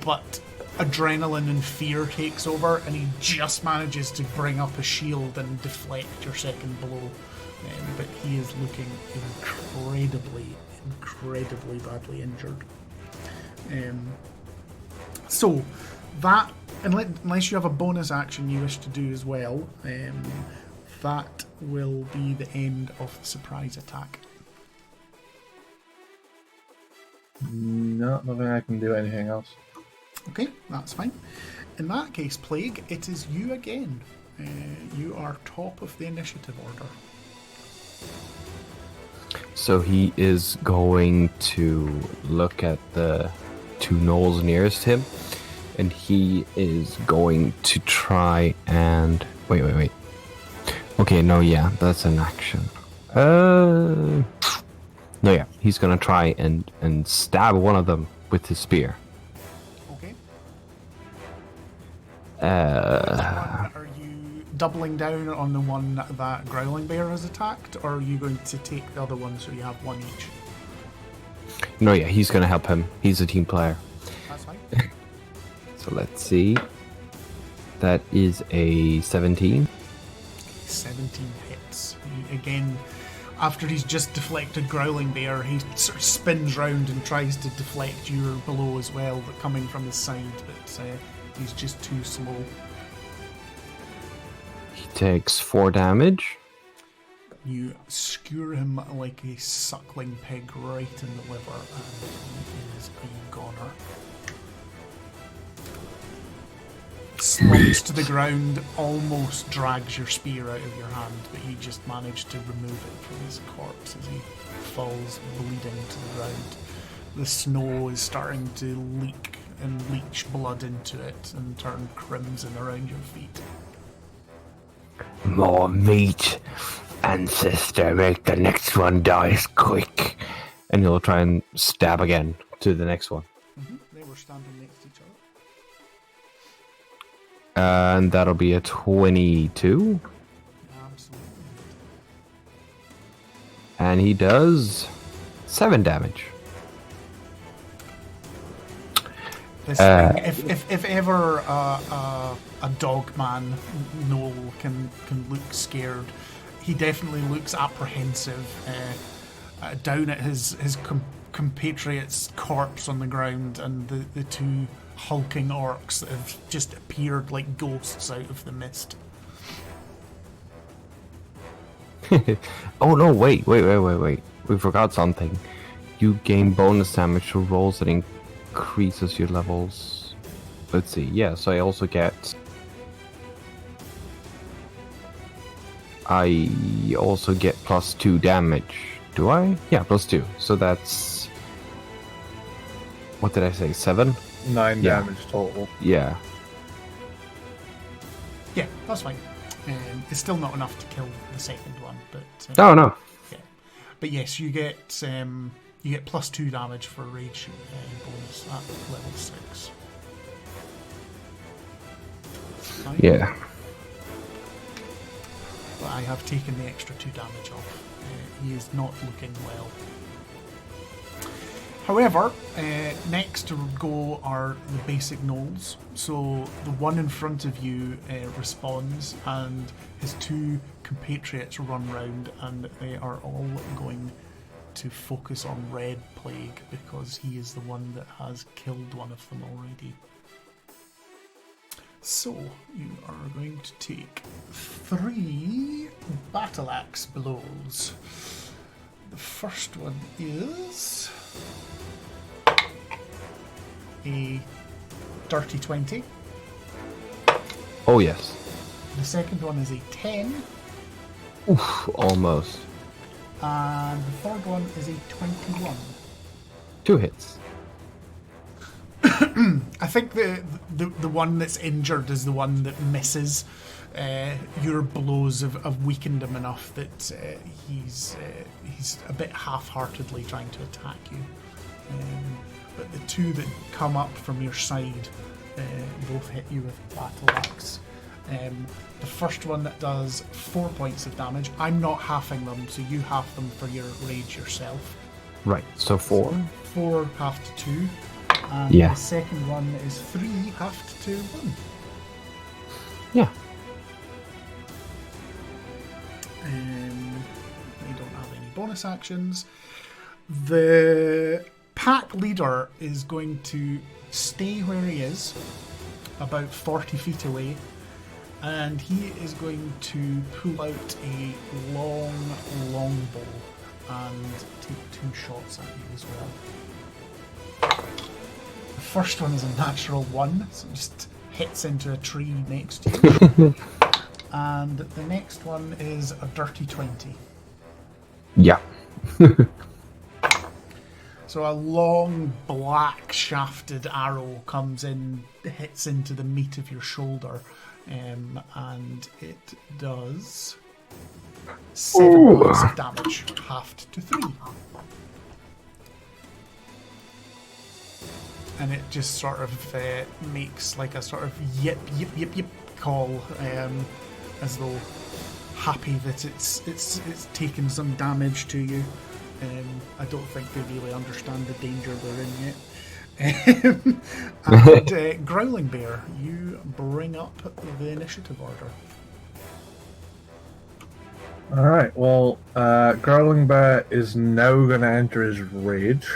But adrenaline and fear takes over, and he just manages to bring up a shield and deflect your second blow. But he is looking incredibly badly injured. So that, unless you have a bonus action you wish to do as well, that will be the end of the surprise attack. No, nothing I can do anything else. Okay, that's fine. In that case, Plague, it is you again. You are top of the initiative order. So he is going to look at the two gnolls nearest him, and he is going to try and... Wait. Okay, no, yeah, that's an action. No, yeah, he's gonna try and stab one of them with his spear. Okay. Uh, Are you doubling down on the one that Growling Bear has attacked, or are you going to take the other one so you have one each? No, yeah, he's gonna help him. He's a team player. That's fine. So let's see. That is a 17. 17 hits. Again, after he's just deflected Growling Bear, he sort of spins round and tries to deflect your blow as well, but coming from his side, but he's just too slow. He takes 4 damage. You skewer him like a suckling pig right in the liver, and he is a goner. Slumps to the ground, almost drags your spear out of your hand, but you just managed to remove it from his corpse as he falls bleeding to the ground. The snow is starting to leak and leach blood into it and turn crimson around your feet. More meat. Ancestor, make the next one die quick. And he'll try and stab again to the next one. They were standing next to each other. And that'll be a 22. Absolutely. And he does 7 damage. This thing, if ever a dog man Noel can look scared, he definitely looks apprehensive down at his compatriot's corpse on the ground, and the two hulking orcs that have just appeared like ghosts out of the mist. Oh no, wait. We forgot something. You gain bonus damage to rolls that increases your levels. Let's see, yeah, so I also get... plus 2 damage. Do I? Yeah, plus 2. So that's... What did I say? 7? 9 Yeah. damage total. Yeah. Yeah, that's fine. It's still not enough to kill the second one, but Oh no. yeah. But yes, you get +2 damage for rage bonus at level 6. Fine. Yeah. But I have taken the extra 2 damage off. He is not looking well. However, next to go are the basic gnolls. So the one in front of you responds, and his 2 compatriots run round, and they are all going to focus on Red Plague because he is the one that has killed one of them already. So you are going to take 3 battle axe blows. The first one is a dirty 20. Oh yes. The second one is a 10. Oof, almost. And the third one is a 21. 2 hits. I think the one that's injured is the one that misses. Your blows have weakened him enough that he's a bit half-heartedly trying to attack you. But the 2 that come up from your side both hit you with battle axe. The first one that does 4 points of damage. I'm not halving them, so you halve them for your rage yourself. Right. So 4. 4 halved to 2. And Yeah. the second one is 3 halved to 1. Yeah. They don't have any bonus actions. The pack leader is going to stay where he is, about 40 feet away, and he is going to pull out a longbow and take 2 shots at you as well. The first one is a natural 1, so it just hits into a tree next to you. And the next one is a dirty 20. Yeah. So a long black shafted arrow comes in, hits into the meat of your shoulder, and it does 7 points of damage, halved to 3. And it just sort of makes like a sort of yip yip yip yip call, as though happy that it's taken some damage to you. I don't think they really understand the danger they're in yet. And Growling Bear, you bring up the initiative order. Alright, well, Growling Bear is now going to enter his rage.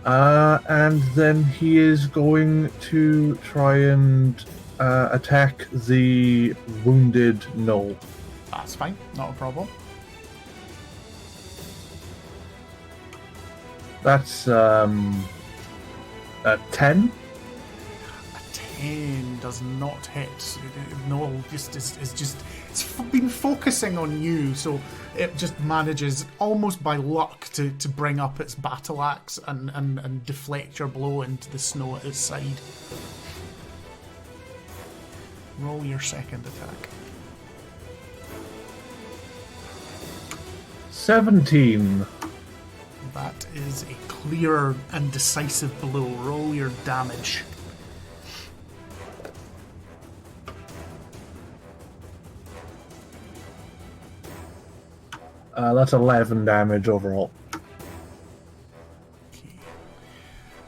And then he is going to try and attack the wounded gnoll. That's fine, not a problem. That's a 10. A 10 does not hit. No, it's been focusing on you, so it just manages almost by luck to bring up its battle axe and deflect your blow into the snow at its side. Roll your second attack. 17. That is a clear and decisive blow. Roll your damage. That's 11 damage overall. Okay.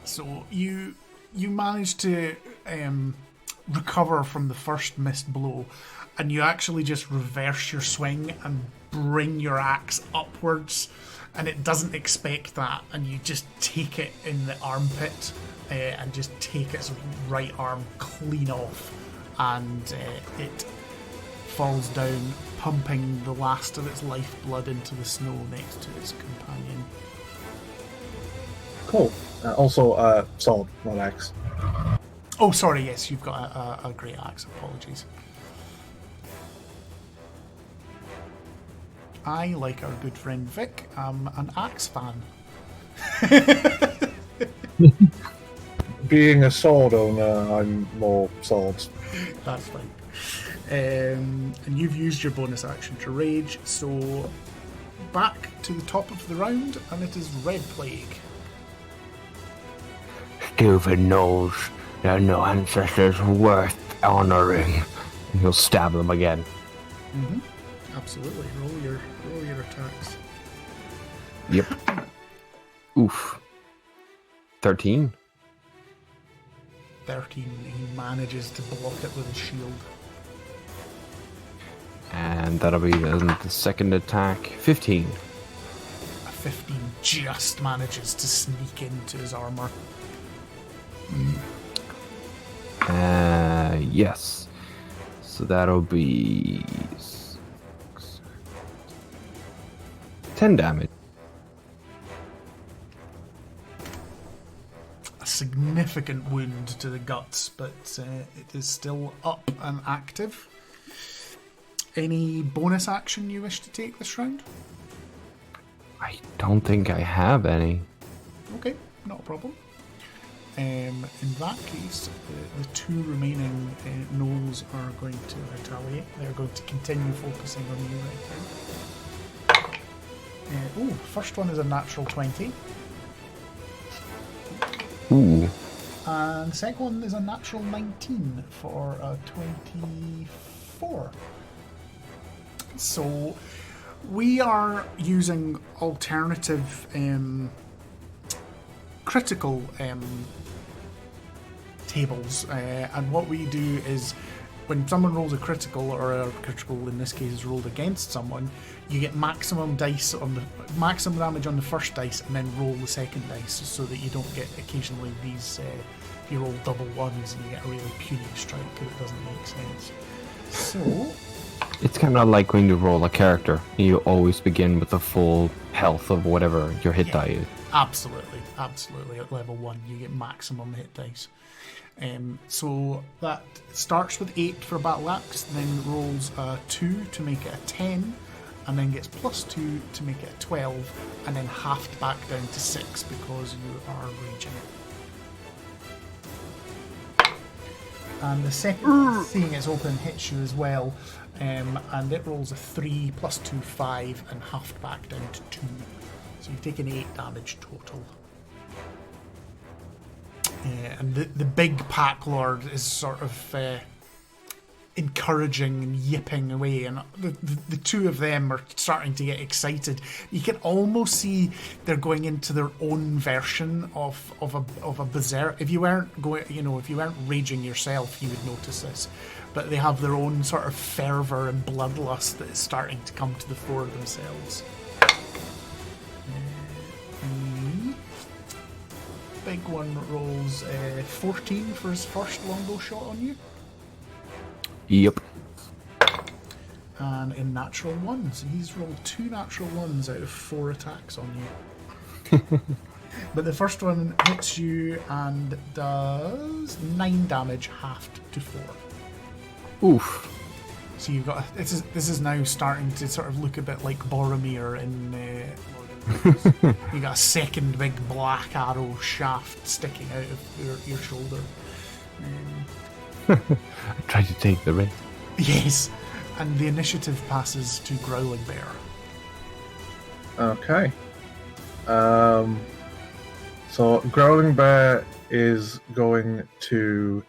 So you manage to recover from the first missed blow, and you actually just reverse your swing and bring your axe upwards, and it doesn't expect that, and you just take it in the armpit and just take its right arm clean off, and it falls down, pumping the last of its lifeblood into the snow next to its companion. Cool. Also, sword, not axe. Oh, sorry, yes, you've got a great axe, apologies. I, like our good friend Vic, am an axe fan. Being a sword owner, I'm more swords. That's fine. And you've used your bonus action to rage, so back to the top of the round, and it is Red Plague. Stupid knows that no ancestors worth honoring. And he'll stab them again. Mm-hmm. Absolutely. Roll your attacks. Yep. Oof. 13. 13. He manages to block it with his shield. And that'll be the second attack. 15. A 15 just manages to sneak into his armor. Yes. So that'll be 10 damage. A significant wound to the guts, but it is still up and active. Any bonus action you wish to take this round? I don't think I have any. Okay, not a problem. In that case, the two remaining gnolls are going to retaliate. They're going to continue focusing on you right now. First one is a natural 20. Ooh. And the second one is a natural 19 for a 24. So we are using alternative critical tables, and what we do is when someone rolls a critical, or a critical in this case is rolled against someone, you get maximum damage on the first dice and then roll the second dice, so that you don't get occasionally these if you roll double ones and you get a really puny strike, because it doesn't make sense. So It's kind of like when you roll a character. You always begin with the full health of whatever your hit die is. Absolutely. At level 1, you get maximum hit dice. So that starts with 8 for Battle Axe, then rolls a 2 to make it a 10, and then gets plus 2 to make it a 12, and then halved back down to 6 because you are raging. And the second one, seeing it's open, hits you as well, and it rolls a 3 plus 2, 5, and halved back down to 2. So you've taken 8 damage total. And the big pack lord is sort of encouraging and yipping away, and the two of them are starting to get excited. You can almost see they're going into their own version of a berserk. If you weren't raging yourself, you would notice this, but they have their own sort of fervor and bloodlust that is starting to come to the fore themselves. Big one rolls 14 for his first longbow shot on you. Yep. And in natural ones, he's rolled 2 natural ones out of 4 attacks on you. But the first one hits you and does 9 damage, halved to 4. Oof. So you've got this is now starting to sort of look a bit like Boromir in you got a second big black arrow shaft sticking out of your shoulder. I tried to take the ring. Yes, and the initiative passes to Growling Bear. Okay. So Growling Bear is going to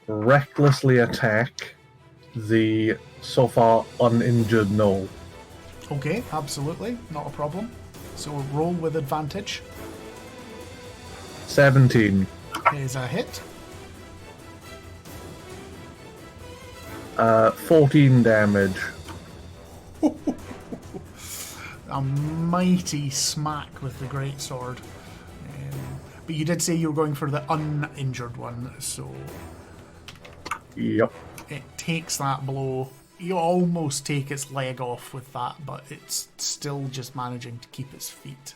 recklessly attack the so far uninjured gnoll. Okay, absolutely, not a problem. So roll with advantage. 17. Is a hit. 14 damage. A mighty smack with the greatsword. But you did say you were going for the uninjured one, so Yep. it takes that blow. You almost take its leg off with that, but it's still just managing to keep its feet.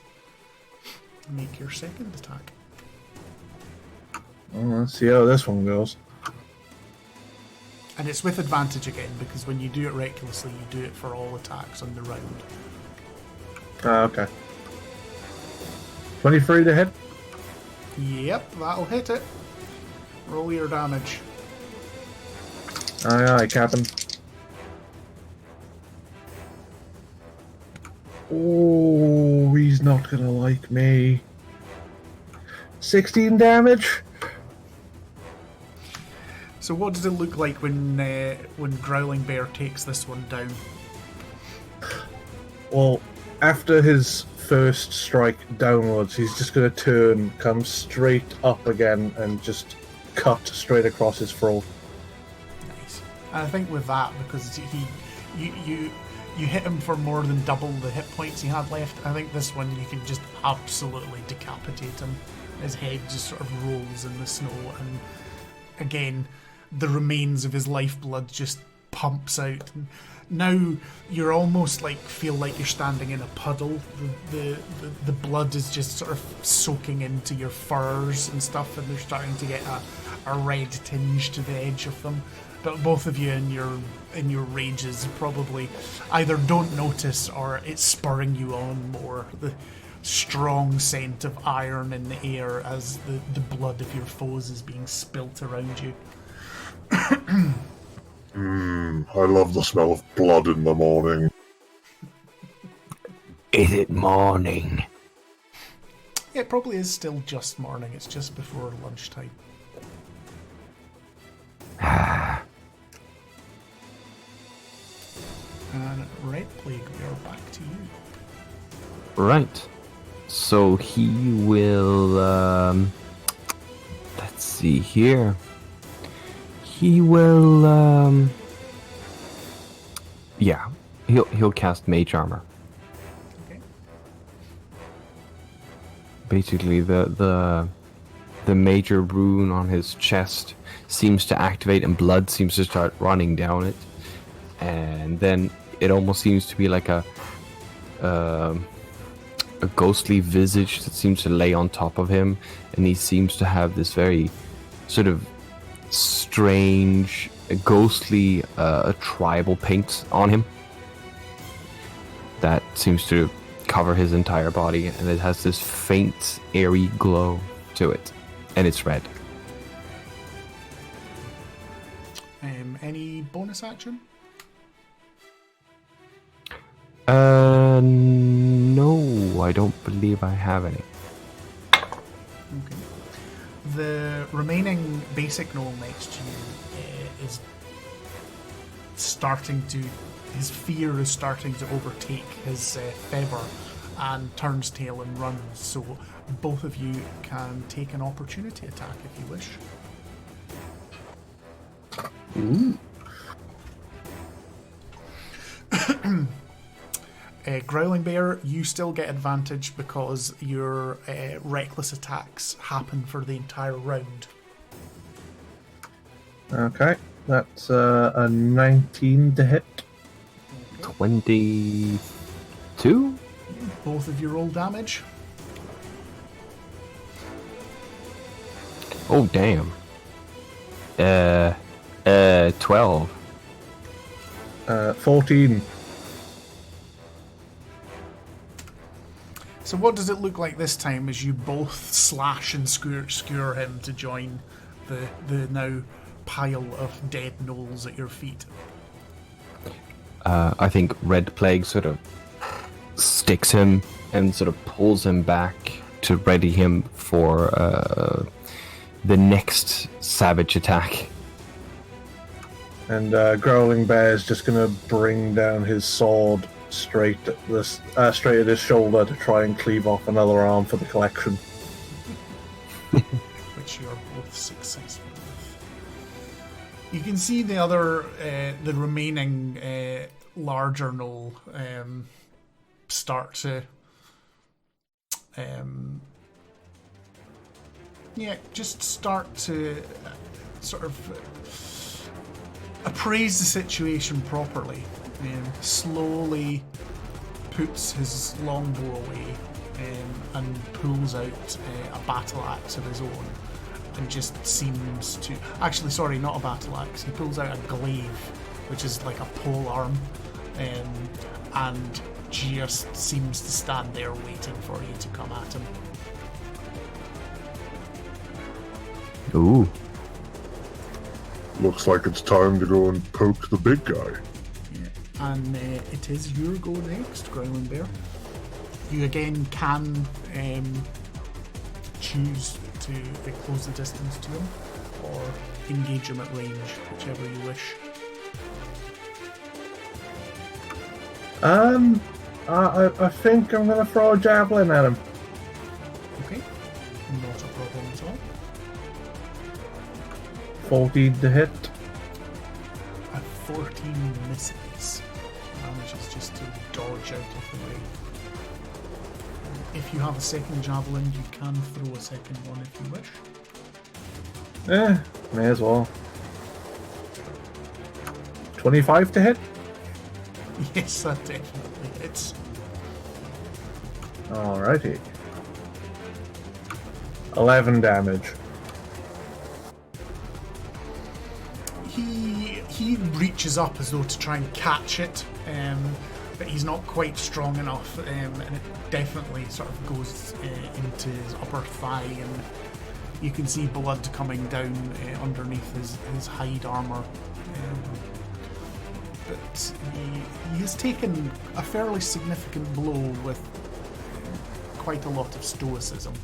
Make your second attack. Well, let's see how this one goes. And it's with advantage again, because when you do it recklessly, you do it for all attacks on the round. Okay. 23 to hit. Yep, that'll hit it. Roll your damage. Aye, Captain. Oh, he's not gonna like me. 16 damage. So what does it look like when Growling Bear takes this one down? Well, after his first strike downwards, he's just gonna turn, come straight up again, and just cut straight across his throat. Nice. And I think with that, because you hit him for more than double the hit points he had left, I think this one you can just absolutely decapitate him. His head just sort of rolls in the snow, and again, the remains of his lifeblood just pumps out. And now you're almost like feel like you're standing in a puddle. The blood is just sort of soaking into your furs and stuff, and they're starting to get a red tinge to the edge of them. But both of you in your rages probably either don't notice or it's spurring you on more. The strong scent of iron in the air as the blood of your foes is being spilt around you. I love the smell of blood in the morning. Is it morning? Yeah, it probably is still just morning. It's just before lunchtime. And Red Plague, we are back to you. Right. So he will. Let's see here. He will. Yeah, he'll cast Mage Armor. Okay. Basically, the major rune on his chest seems to activate, and blood seems to start running down it, and then it almost seems to be like a ghostly visage that seems to lay on top of him, and he seems to have this very sort of strange, ghostly, tribal paint on him that seems to cover his entire body, and it has this faint, airy glow to it, and it's red. Any bonus action? No, I don't believe I have any. Okay. The remaining basic gnome next to you is starting to... His fear is starting to overtake his feather and turns tail and runs. So both of you can take an opportunity attack if you wish. Ooh. Growling Bear, you still get advantage because your reckless attacks happen for the entire round. Okay, that's a 19 to hit. 22? Both of you roll damage. Oh, damn. 12. 14. So what does it look like this time as you both slash and skewer him to join the now pile of dead gnolls at your feet? I think Red Plague sort of sticks him and sort of pulls him back to ready him for the next savage attack. And Growling Bear is just going to bring down his sword straight at his shoulder to try and cleave off another arm for the collection. Which you are both successful with. You can see the other, the remaining larger gnoll start to, just start to sort of appraise the situation properly. Slowly puts his longbow away and pulls out a battle axe of his own, and just seems to... Actually, sorry, not a battle axe. He pulls out a glaive, which is like a pole arm, and just seems to stand there waiting for you to come at him. Ooh. Looks like it's time to go and poke the big guy. Yeah. And it is your go next, Growling Bear. You again can choose to close the distance to him or engage him at range, whichever you wish. I think I'm going to throw a javelin at him. Okay, not a problem at all. 14 to hit. A 14 misses. Manages just to dodge out of the way. If you have a second javelin, you can throw a second one if you wish. May as well. 25 to hit. Yes, that definitely hits. Alrighty. 11 damage. He reaches up as though to try and catch it, but he's not quite strong enough, and it definitely sort of goes into his upper thigh, and you can see blood coming down underneath his hide armour. But he has taken a fairly significant blow with quite a lot of stoicism.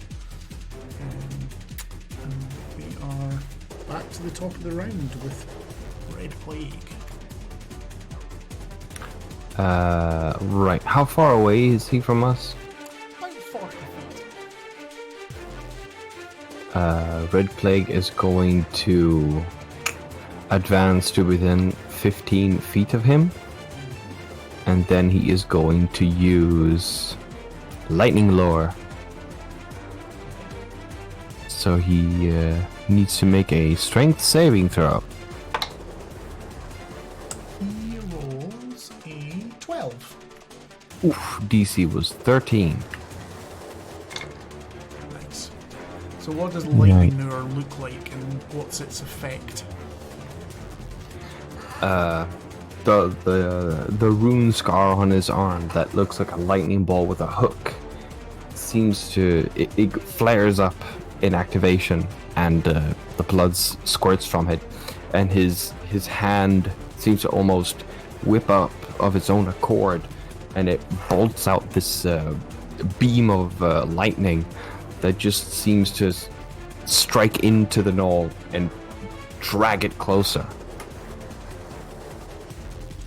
And we are back to the top of the round with Red Plague. Right. How far away is he from us? About 40 feet. Red Plague is going to advance to within 15 feet of him, and then he is going to use Lightning Lure. So he needs to make a strength saving throw. He rolls a 12. Oof, DC was 13. Nice. So what does Lightning Lure look like, and what's its effect? The rune scar on his arm that looks like a lightning ball with a hook seems to it flares up in activation, and the blood squirts from it, and his hand seems to almost whip up of its own accord, and it bolts out this beam of lightning that just seems to strike into the knoll and drag it closer.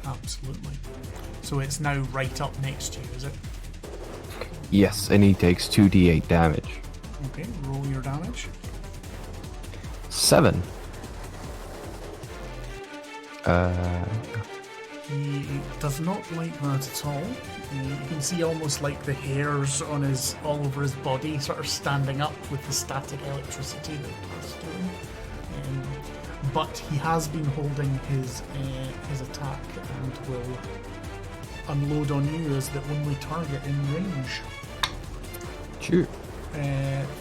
Absolutely. So it's now right up next to you, is it? Yes, and he takes 2d8 damage. Okay, roll your damage. 7. He does not like that at all. You can see almost like the hairs on all over his body sort of standing up with the static electricity that passed through him. But he has been holding his attack and will unload on you as the only target in range. Shoot.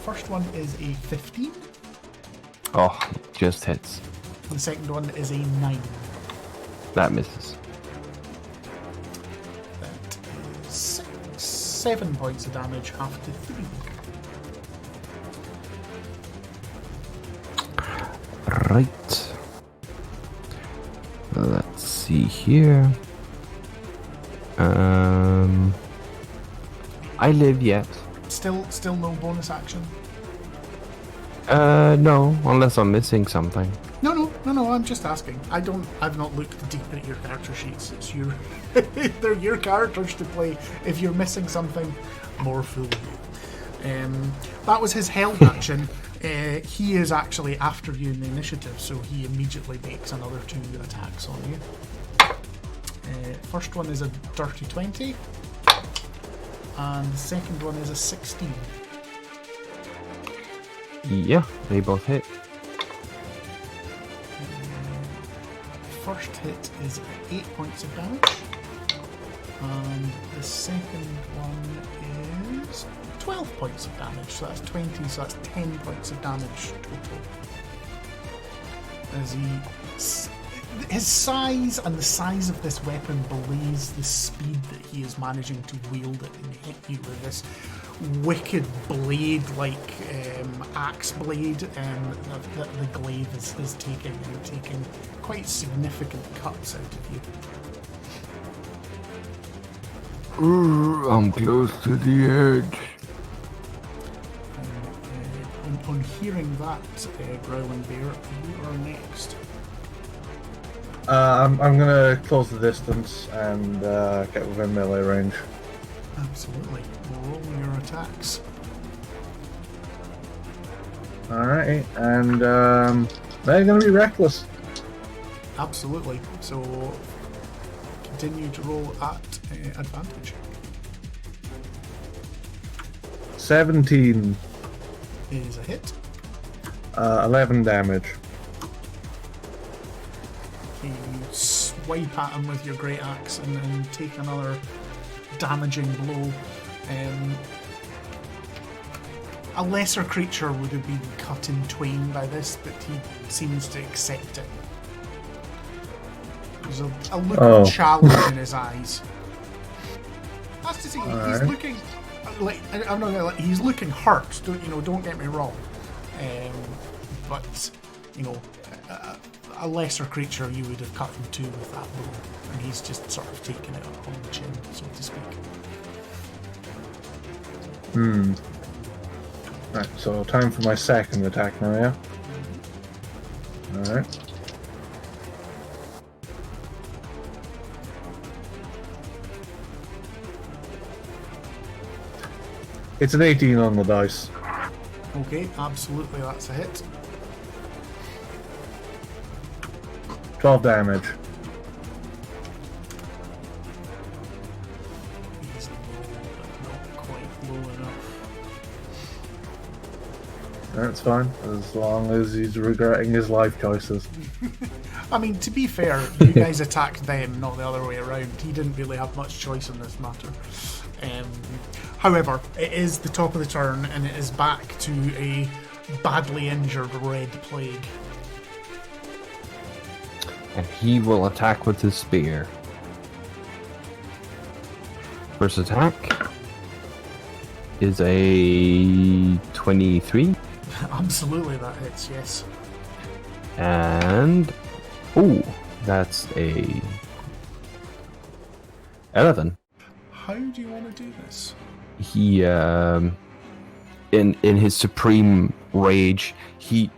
First one is a 15. Oh, just hits. The second one is a 9. That misses. That is 7 points of damage, half to 3. Right. Let's see here. I live yet. Still no bonus action? No, unless I'm missing something. No, I'm just asking. I've not looked deep at your character sheets. It's they're your characters to play. If you're missing something, more fool you. That was his held action. He is actually after you in the initiative, so he immediately makes another 2 attacks on you. First one is a dirty 20, and the second one is a 16. Yeah, they both hit. First hit is 8 points of damage, and the second one is 12 points of damage, so that's 20, so that's 10 points of damage total. As his size and the size of this weapon belies the speed that he is managing to wield it and hit you with this wicked blade like axe blade that the glaive is taking. You're taking quite significant cuts out of you. I'm close to the edge. On hearing that, Growling Bear, you are next. I'm gonna close the distance and get within melee range. Absolutely. Roll your attacks. Alright, and they're gonna be reckless. Absolutely. So continue to roll at advantage. 17, Is a hit. 11 damage. You swipe at him with your great axe and take another damaging blow. A lesser creature would have been cut in twain by this, but he seems to accept it. There's a look of challenge in his eyes. That's to say, he's looking like, I'm not gonna lie, he's looking hurt. Don't get me wrong. But a lesser creature you would have cut in two with that blow, and he's just sort of taking it up on the chin, so to speak. Right, so time for my second attack now, yeah? Alright. It's an 18 on the dice. Okay, absolutely, that's a hit. 12 damage. He's low, but not quite low enough. That's fine, as long as he's regretting his life choices. I mean, to be fair, you guys attacked them, not the other way around. He didn't really have much choice in this matter. However, it is the top of the turn, and it is back to a badly injured red plague. And he will attack with his spear. First attack is a 23. Absolutely, that hits, yes. And that's a 11. How do you want to do this? He in his supreme rage, he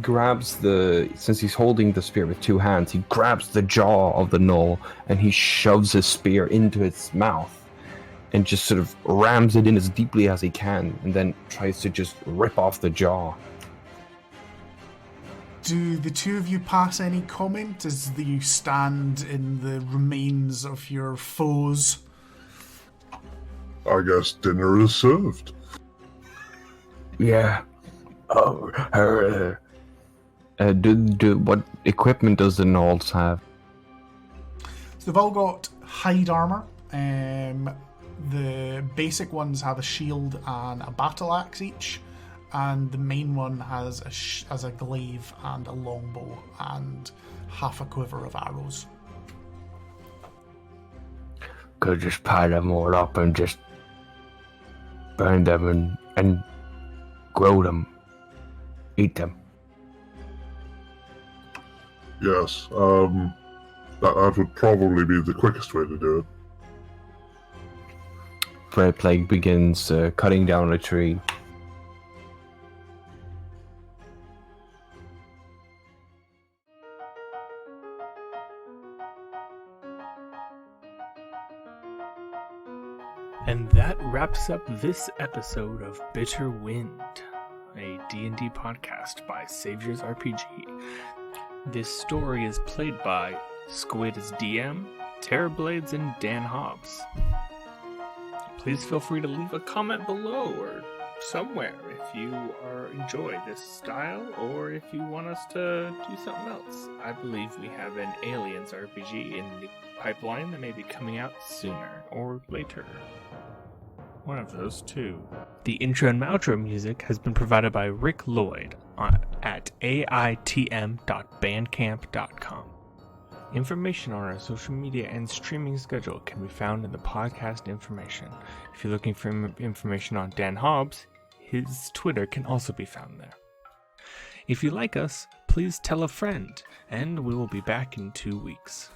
grabs since he's holding the spear with two hands, he grabs the jaw of the gnoll and he shoves his spear into its mouth and just sort of rams it in as deeply as he can, and then tries to just rip off the jaw. Do the two of you pass any comment as you stand in the remains of your foes? I guess dinner is served. Yeah. What equipment does the gnolls have? So they've all got hide armor. The basic ones have a shield and a battle axe each, and the main one has a glaive and a longbow and half a quiver of arrows. Could just pile them all up and just burn them and grow them. Eat them. Yes, that would probably be the quickest way to do it. Red Plague begins cutting down a tree. And that wraps up this episode of Bitter Wind, a D&D podcast by Saviours RPG. This story is played by Squid as DM, Terrorblades, and Dan Hobbs. Please feel free to leave a comment below or somewhere if you enjoy this style, or if you want us to do something else. I believe we have an Aliens RPG in the pipeline that may be coming out sooner or later. One of those two. The intro and outro music has been provided by Rick Lloyd at aitm.bandcamp.com. Information on our social media and streaming schedule can be found in the podcast information. If you're looking for information on Dan Hobbs, his Twitter can also be found there. If you like us, please tell a friend, and we will be back in 2 weeks.